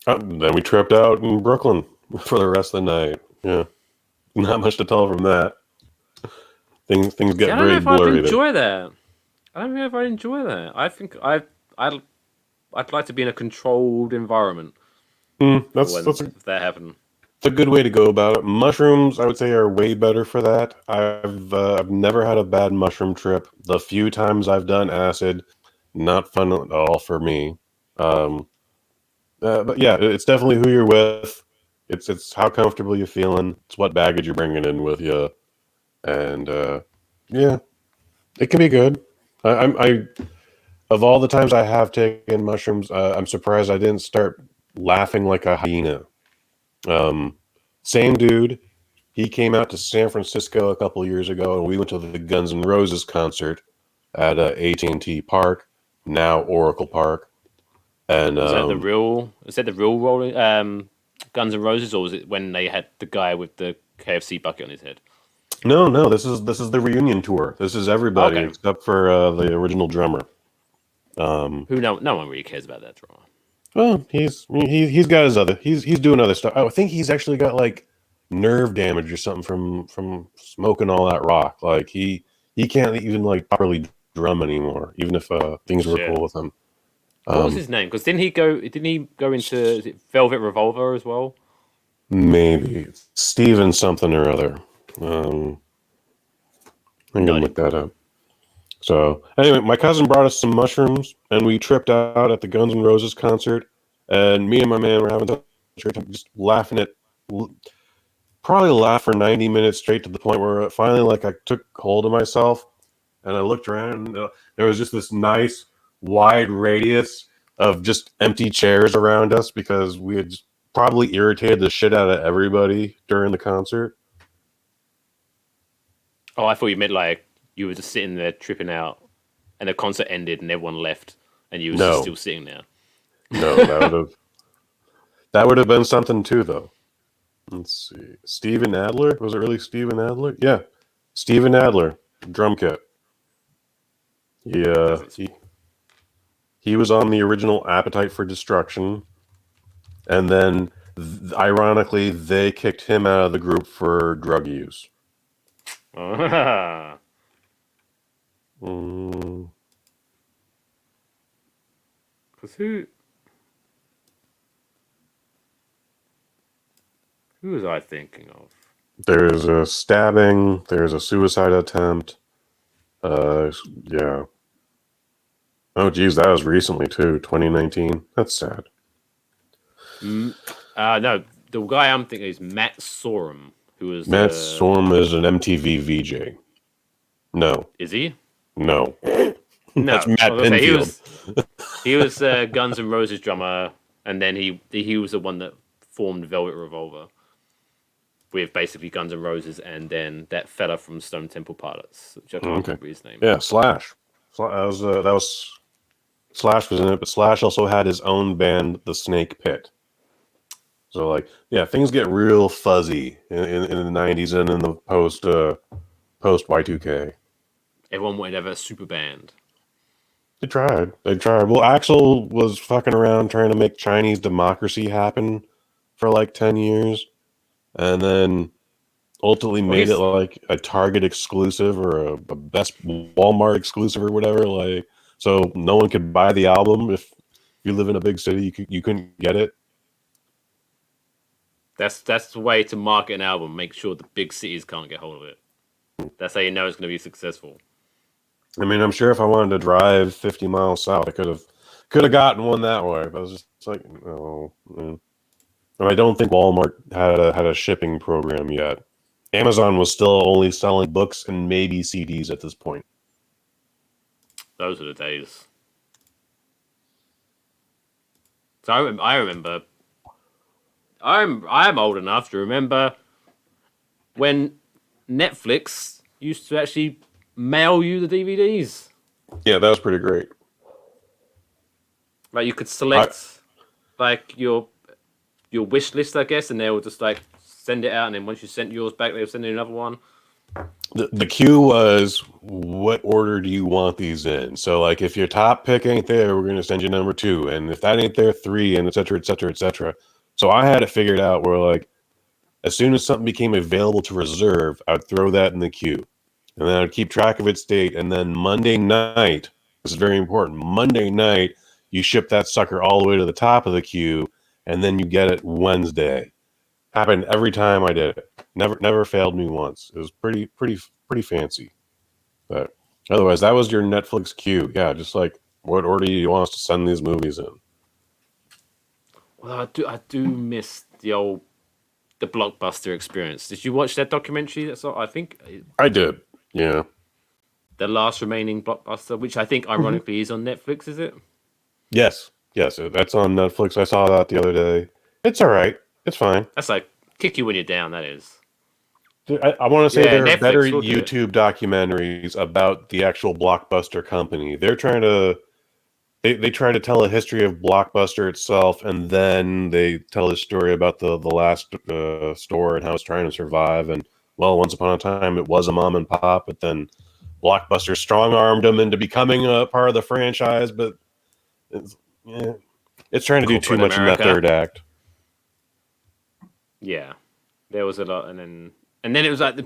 Then we tripped out in Brooklyn for the rest of the night. Yeah, not much to tell from that. Things get I don't very know if I'd blurry. enjoy that. I don't know if I'd enjoy that. I think I'd like to be in a controlled environment. That's if that happened. It's a good way to go about it. Mushrooms, I would say, are way better for that. I've never had a bad mushroom trip. The few times I've done acid, not fun at all for me. But yeah, it's definitely who you're with. It's how comfortable you're feeling. It's what baggage you're bringing in with you, and yeah, it can be good. I of all the times I have taken mushrooms, I'm surprised I didn't start laughing like a hyena. Same dude. He came out to San Francisco a couple years ago, and we went to the Guns N' Roses concert at AT&T Park, now Oracle Park. And Is that the real? Is that the real Rolling Guns N' Roses, or was it when they had the guy with the KFC bucket on his head? No. This is the reunion tour. This is everybody except for the original drummer. Who no one really cares about that drummer. Well, he's got his other. He's doing other stuff. I think he's actually got like nerve damage or something from smoking all that rock. Like he can't even like properly drum anymore, even if things were cool with him. What was his name? Because didn't he go into is it Velvet Revolver as well? Maybe Steven something or other. I'm gonna look that up. So anyway, my cousin brought us some mushrooms, and we tripped out at the Guns N' Roses concert. And me and my man were having a great time, just laughing at. Probably laughed for 90 minutes straight, to the point where finally, like, I took hold of myself, and I looked around, and there was just this nice wide radius of just empty chairs around us because we had probably irritated the shit out of everybody during the concert. Oh, I thought you meant like you were just sitting there tripping out, and the concert ended and everyone left, and you were just still sitting there. No, that would have been something too, though. Let's see, Steven Adler, was it really Steven Adler? Yeah, Steven Adler, drum kit. Yeah, he was on the original Appetite for Destruction, and then ironically, they kicked him out of the group for drug use. Because who was I thinking of? There's a stabbing. There's a suicide attempt. Yeah. Oh, geez, that was recently too, 2019. That's sad. No, the guy I'm thinking is Matt Sorum, who was Matt Sorum is an MTV VJ. No. Is he? No. No. That's Matt Pinfield. He was Guns N' Roses drummer, and then he was the one that formed Velvet Revolver with basically Guns N' Roses, and then that fella from Stone Temple Pilots, which I can't remember his name. Yeah, Slash. That was Slash was in it, but Slash also had his own band, The Snake Pit. So, like, yeah, things get real fuzzy in the 90s and in the post Y2K. Everyone wanted to have a super band. They tried. Well, Axl was fucking around trying to make Chinese democracy happen for like 10 years, and then ultimately made it like a Target exclusive or a Best Walmart exclusive or whatever. Like, so no one could buy the album if you live in a big city. You couldn't get it. That's the way to market an album. Make sure the big cities can't get hold of it. That's how you know it's going to be successful. I mean, I'm sure if I wanted to drive 50 miles south, I could have gotten one that way. But I was just like, no. And I don't think Walmart had a shipping program yet. Amazon was still only selling books and maybe CDs at this point. Those are the days. So I remember. I'm old enough to remember when Netflix used to actually mail you the DVDs. Yeah, that was pretty great. Like you could select like your wish list, I guess, and they would just like send it out, and then once you sent yours back, they'll send you another one. The queue was, what order do you want these in? So, like, if your top pick ain't there, we're going to send you number 2. And if that ain't there, 3, and et cetera, et cetera, et cetera. So I had it figured out where, like, as soon as something became available to reserve, I'd throw that in the queue. And then I'd keep track of its date. And then Monday night, this is very important, Monday night, you ship that sucker all the way to the top of the queue, and then you get it Wednesday. Happened every time I did it. Never failed me once. It was pretty fancy. But otherwise, that was your Netflix queue. Yeah, just like, what order do you want us to send these movies in? Well, I do miss the Blockbuster experience. Did you watch that documentary? I think I did. Yeah. The last remaining Blockbuster, which I think ironically is on Netflix, is it? Yes. That's on Netflix. I saw that the other day. It's all right. It's fine. That's like kick you when you're down. That is. I want to say there are Netflix, better we'll do YouTube documentaries about the actual Blockbuster company. They're trying to they try to tell a history of Blockbuster itself, and then they tell a story about the last store and how it's trying to survive. And well, once upon a time, it was a mom and pop, but then Blockbuster strong-armed them into becoming a part of the franchise. But it's trying to do too much in that third act. Yeah, there was a lot, and then it was like the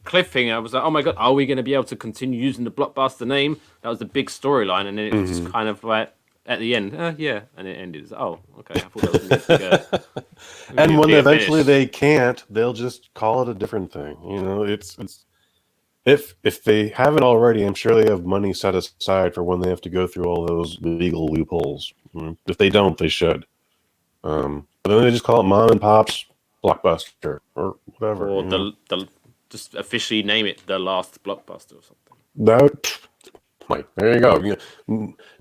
cliffhanger. I was like, oh my god, are we going to be able to continue using the Blockbuster name? That was the big storyline, and then it was just kind of like at the end, yeah, and it ended. Oh, okay. I thought that was going to go. And when eventually they can't, they'll just call it a different thing. You know, it's if they haven't already, I'm sure they have money set aside for when they have to go through all those legal loopholes. If they don't, they should. But then they just call it Mom and Pop's Blockbuster or whatever. Or the just officially name it the last Blockbuster or something. That, Mike, there you go.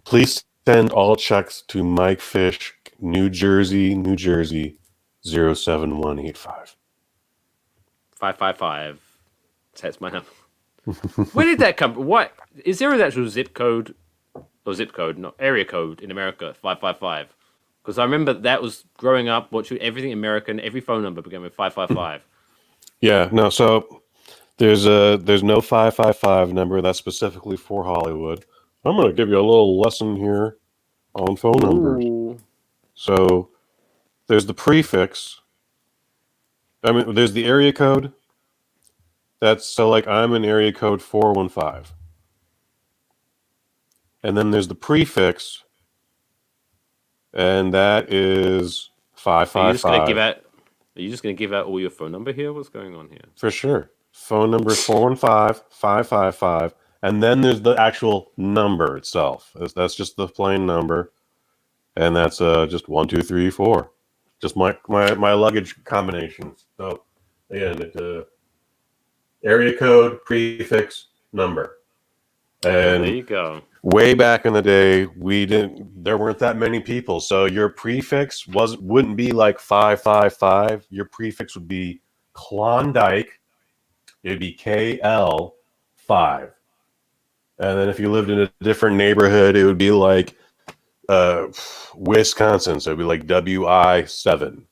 Please send all checks to Mike Fish, New Jersey, 07185. 555. That's my number. Where did that come from? What is there an actual zip code, not area code in America? 555. Because I remember that was growing up, watching everything American. Every phone number began with 555. Yeah, no. So there's no 555 number that's specifically for Hollywood. I'm going to give you a little lesson here on phone numbers. So there's the prefix. I mean, there's the area code. That's so like I'm in area code 415. And then there's the prefix. And that is 555. Are you just going to give out all your phone number here? What's going on here? For sure. Phone number is 415-555. And then there's the actual number itself. That's just the plain number. And that's just 1, 2, 3, 4. Just my luggage combination. So again, it's area code, prefix, number. And there you go. Way back in the day, there weren't that many people. So your prefix wouldn't be like 555. Your prefix would be Klondike. It'd be KL5. And then if you lived in a different neighborhood, it would be like Wisconsin. So it'd be like WI7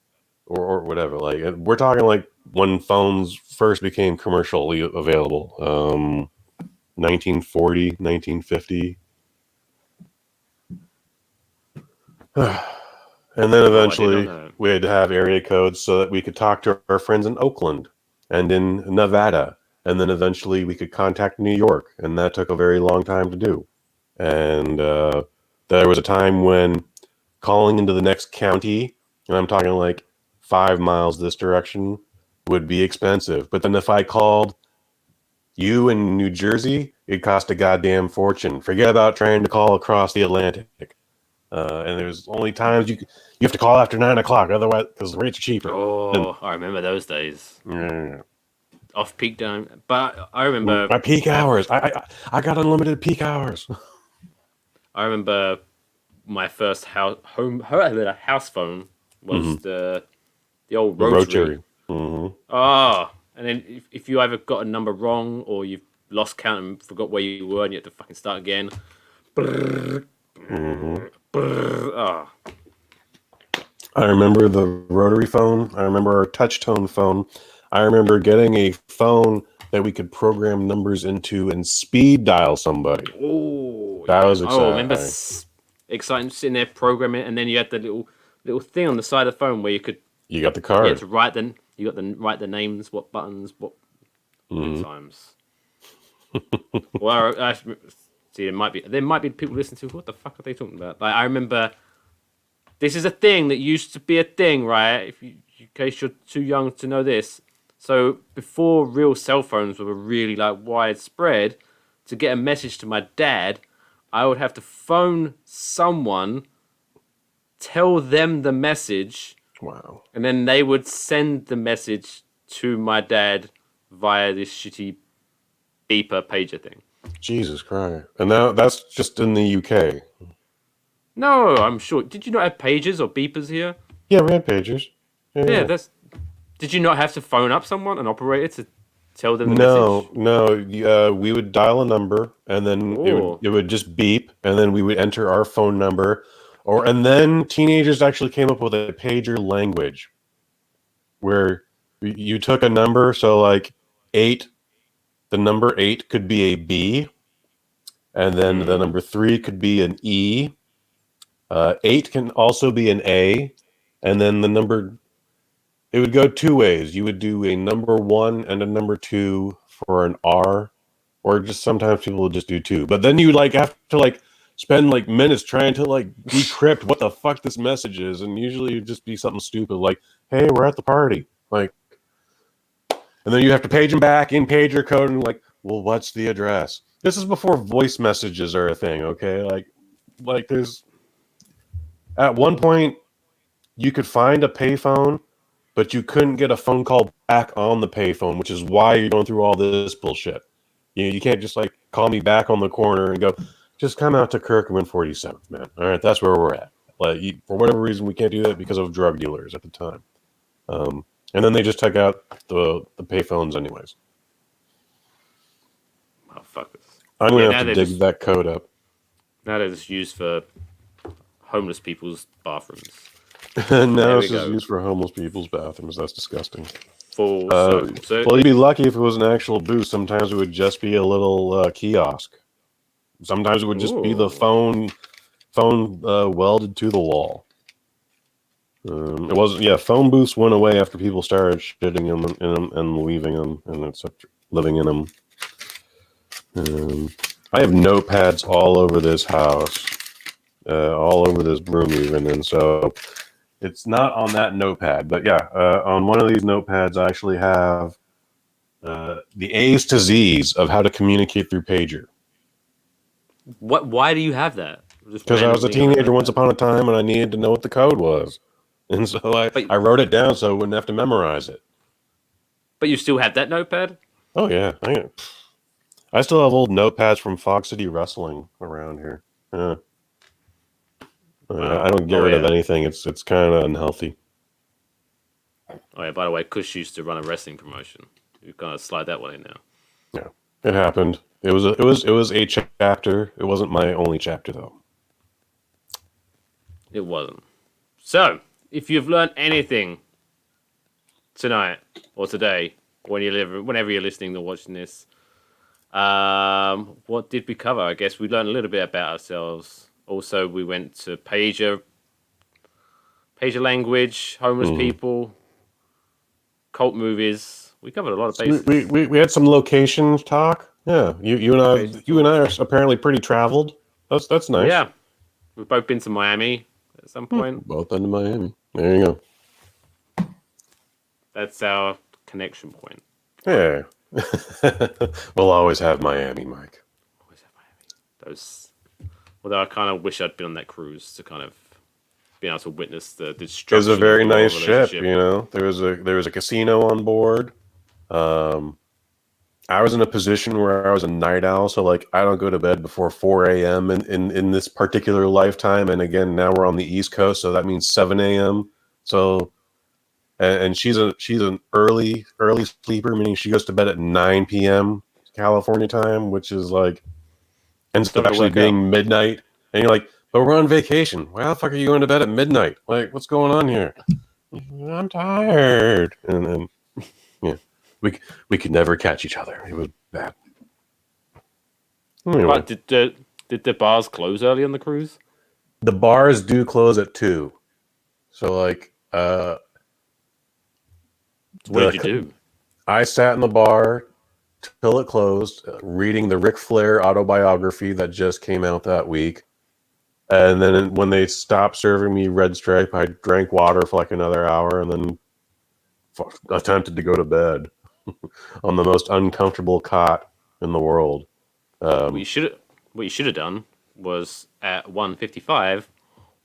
or whatever. Like we're talking like when phones first became commercially available. 1940, 1950. And then eventually we had to have area codes so that we could talk to our friends in Oakland and in Nevada. And then eventually we could contact New York. And that took a very long time to do. And there was a time when calling into the next county, and I'm talking like 5 miles this direction, would be expensive. But then if I called you in New Jersey, it'd cost a goddamn fortune. Forget about trying to call across the Atlantic. And there's only times you have to call after 9 o'clock, otherwise, because the rates are cheaper. Oh, I remember those days. Yeah. Off peak time, but I remember my peak hours. I got unlimited peak hours. I remember my first house phone was the old rotary. Mm-hmm. Oh, and then if you either got a number wrong or you've lost count and forgot where you were and you had to fucking start again. Oh. I remember the rotary phone. I remember our touch tone phone. I remember getting a phone that we could program numbers into and speed dial somebody. Oh, That was I remember exciting. exciting sitting there programming, and then you had the little thing on the side of the phone where you could You got the card. to write then you got to write the names, what buttons, what Mhm. times. Well, I see there might be people listening to what the fuck are they talking about? Like I remember, this is a thing that used to be a thing, right? If you, in case you're too young to know this, so before real cell phones were really like widespread, to get a message to my dad, I would have to phone someone, tell them the message, Wow. and then they would send the message to my dad via this shitty beeper pager thing. Jesus Christ. And now that's just in the UK. No, I'm sure. Did you not have pagers or beepers here? Yeah, we had pagers. Yeah, that's. Did you not have to phone up someone, an operator, to tell them the message? No. We would dial a number, and then Oh. it would just beep, and then we would enter our phone number, and then teenagers actually came up with a pager language, where you took a number, so like 8, the number 8 could be a B, and then the number 3 could be an E. 8 can also be an A, and then the number. It would go two ways. You would do a number 1 and a number 2 for an R, or just sometimes people would just do 2. But then you like have to like spend like minutes trying to like decrypt what the fuck this message is, and usually it'd just be something stupid like, "Hey, we're at the party," like, and then you have to page them back in pager code and like, "Well, what's the address?" This is before voice messages are a thing, okay? Like there's at one point you could find a payphone, but you couldn't get a phone call back on the payphone, which is why you're going through all this bullshit. You can't just like call me back on the corner and go, just come out to Kirkman 47th, man. All right, that's where we're at. Like for whatever reason, we can't do that because of drug dealers at the time. And then they just took out the payphones anyways. Motherfuckers. I'm gonna now have to they're dig that code up. Now they're just used for homeless people's bathrooms. Now it's we just go. used for homeless people's bathrooms. That's disgusting. Full circle. So Well, you'd be lucky if it was an actual booth. Sometimes it would just be a little kiosk. Sometimes it would just be the phone welded to the wall. It wasn't. Yeah, phone booths went away after people started shitting in them and leaving them and etc. Living in them. I have notepads all over this house, all over this room even, and so it's not on that notepad. But yeah, on one of these notepads, I actually have the A's to Z's of how to communicate through pager. what? Why do you have that? Because I was a teenager once upon a time, and I needed to know what the code was, and so I wrote it down so I wouldn't have to memorize it. But you still have that notepad? Oh yeah, I still have old notepads from Fox City Wrestling around here. Yeah. I don't get rid of anything. It's kind of unhealthy. Oh yeah. By the way, Kush used to run a wrestling promotion. You kind of slide that one in now. Yeah, it happened. It was a chapter. It wasn't my only chapter though. It wasn't. So, if you've learned anything tonight or today, whenever you're listening or watching this, what did we cover? I guess we learned a little bit about ourselves. Also, we went to pager language, homeless people, cult movies. We covered a lot of bases. We had some location talk. Yeah, you and I are apparently pretty traveled. That's nice. Yeah, we've both been to Miami at some point. Both been to Miami. There you go. That's our connection point. Yeah. We'll always have Miami, Mike. Always have Miami. Although I kind of wish I'd been on that cruise to kind of be able to witness the destruction. It was a very of our nice ship. relationship. You know, there was a casino on board. I was in a position where I was a night owl, so like I don't go to bed before 4 a.m. in this particular lifetime. And again, now we're on the East Coast, so that means 7 a.m. So, and she's an early sleeper, meaning she goes to bed at 9 p.m. California time, which is like ends up actually being midnight. And you're like, But we're on vacation. Why the fuck are you going to bed at midnight? Like, what's going on here? I'm tired. And then, yeah, we could never catch each other. It was bad. Anyway, But did the bars close early on the cruise? the bars do close at 2. So, like, So what did you do? I sat in the bar till it closed, reading the Ric Flair autobiography that just came out that week. And then when they stopped serving me Red Stripe, I drank water for like another hour and then attempted to go to bed on the most uncomfortable cot in the world. What you should have done was at 1:55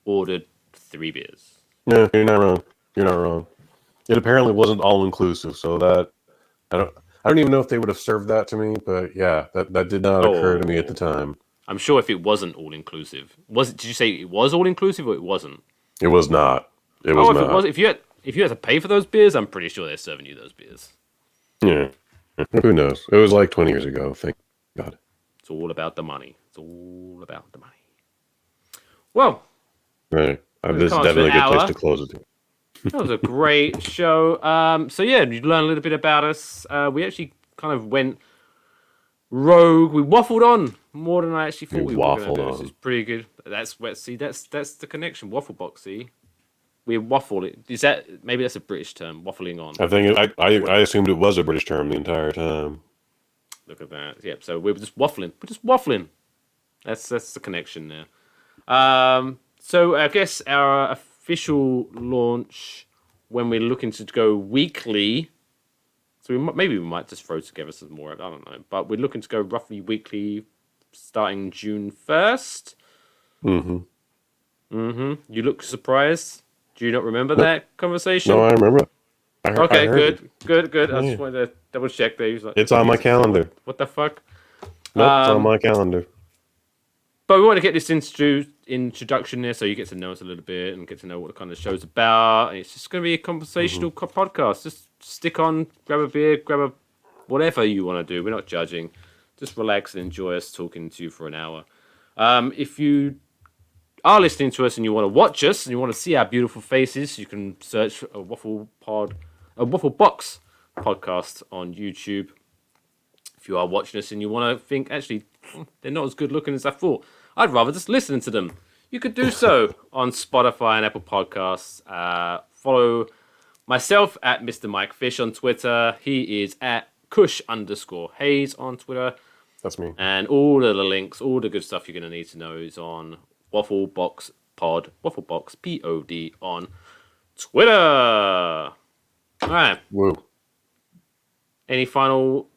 ordered 3 beers. No, you're not wrong. You're not wrong. It apparently wasn't all inclusive, so that I don't even know if they would have served that to me, but yeah, that did not occur to me at the time. I'm sure if it wasn't all inclusive, did you say it was all inclusive or it wasn't? It was not. It was not. If you had to pay for those beers, I'm pretty sure they're serving you those beers. Yeah. Who knows? It was like 20 years ago. Thank God. It's all about the money. It's all about the money. Well, Right. We've This is come to definitely a an good place hour. to close it. that was a great show. So yeah, you learned a little bit about us. We actually kind of went rogue. We waffled on more than I actually thought we were going to do. This is pretty good. That's the connection. Waffle box. See, we waffle it. Is that maybe that's a British term? Waffling on. I think I assumed it was a British term the entire time. Look at that. Yep. So we're just waffling. We're just waffling. That's the connection there. So I guess our official launch when we're looking to go weekly. So maybe we might just throw together some more. I don't know, but we're looking to go roughly weekly, starting June 1st. You look surprised. Do you not remember that conversation? No, I remember. Okay, I heard good. I Yeah. just wanted to double check there. He was like, It's on my calendar. what the fuck? Nope, it's on my calendar. But we want to get this introduction there so you get to know us a little bit and get to know what the kind of show's about. And it's just going to be a conversational podcast. Just stick on, grab a beer, whatever you want to do. We're not judging. Just relax and enjoy us talking to you for an hour. If you are listening to us and you want to watch us and you want to see our beautiful faces, you can search a Waffle Box podcast on YouTube. If you are watching us and you want to think, actually, they're not as good looking as I thought, I'd rather just listen to them. You could do so on Spotify and Apple Podcasts. Follow myself at Mr. Mike Fish on Twitter. He is at Kush_Hayes on Twitter. That's me. And all of the links, all the good stuff you're going to need to know is on Waffle Box Pod on Twitter. All right. Woo. Any final,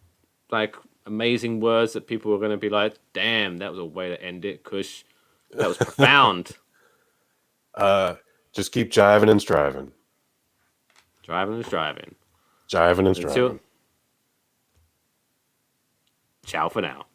amazing words that people are going to be like, damn, that was a way to end it, Kush. That was profound. Just keep jiving and striving. Driving and striving. Jiving and striving. Ciao for now.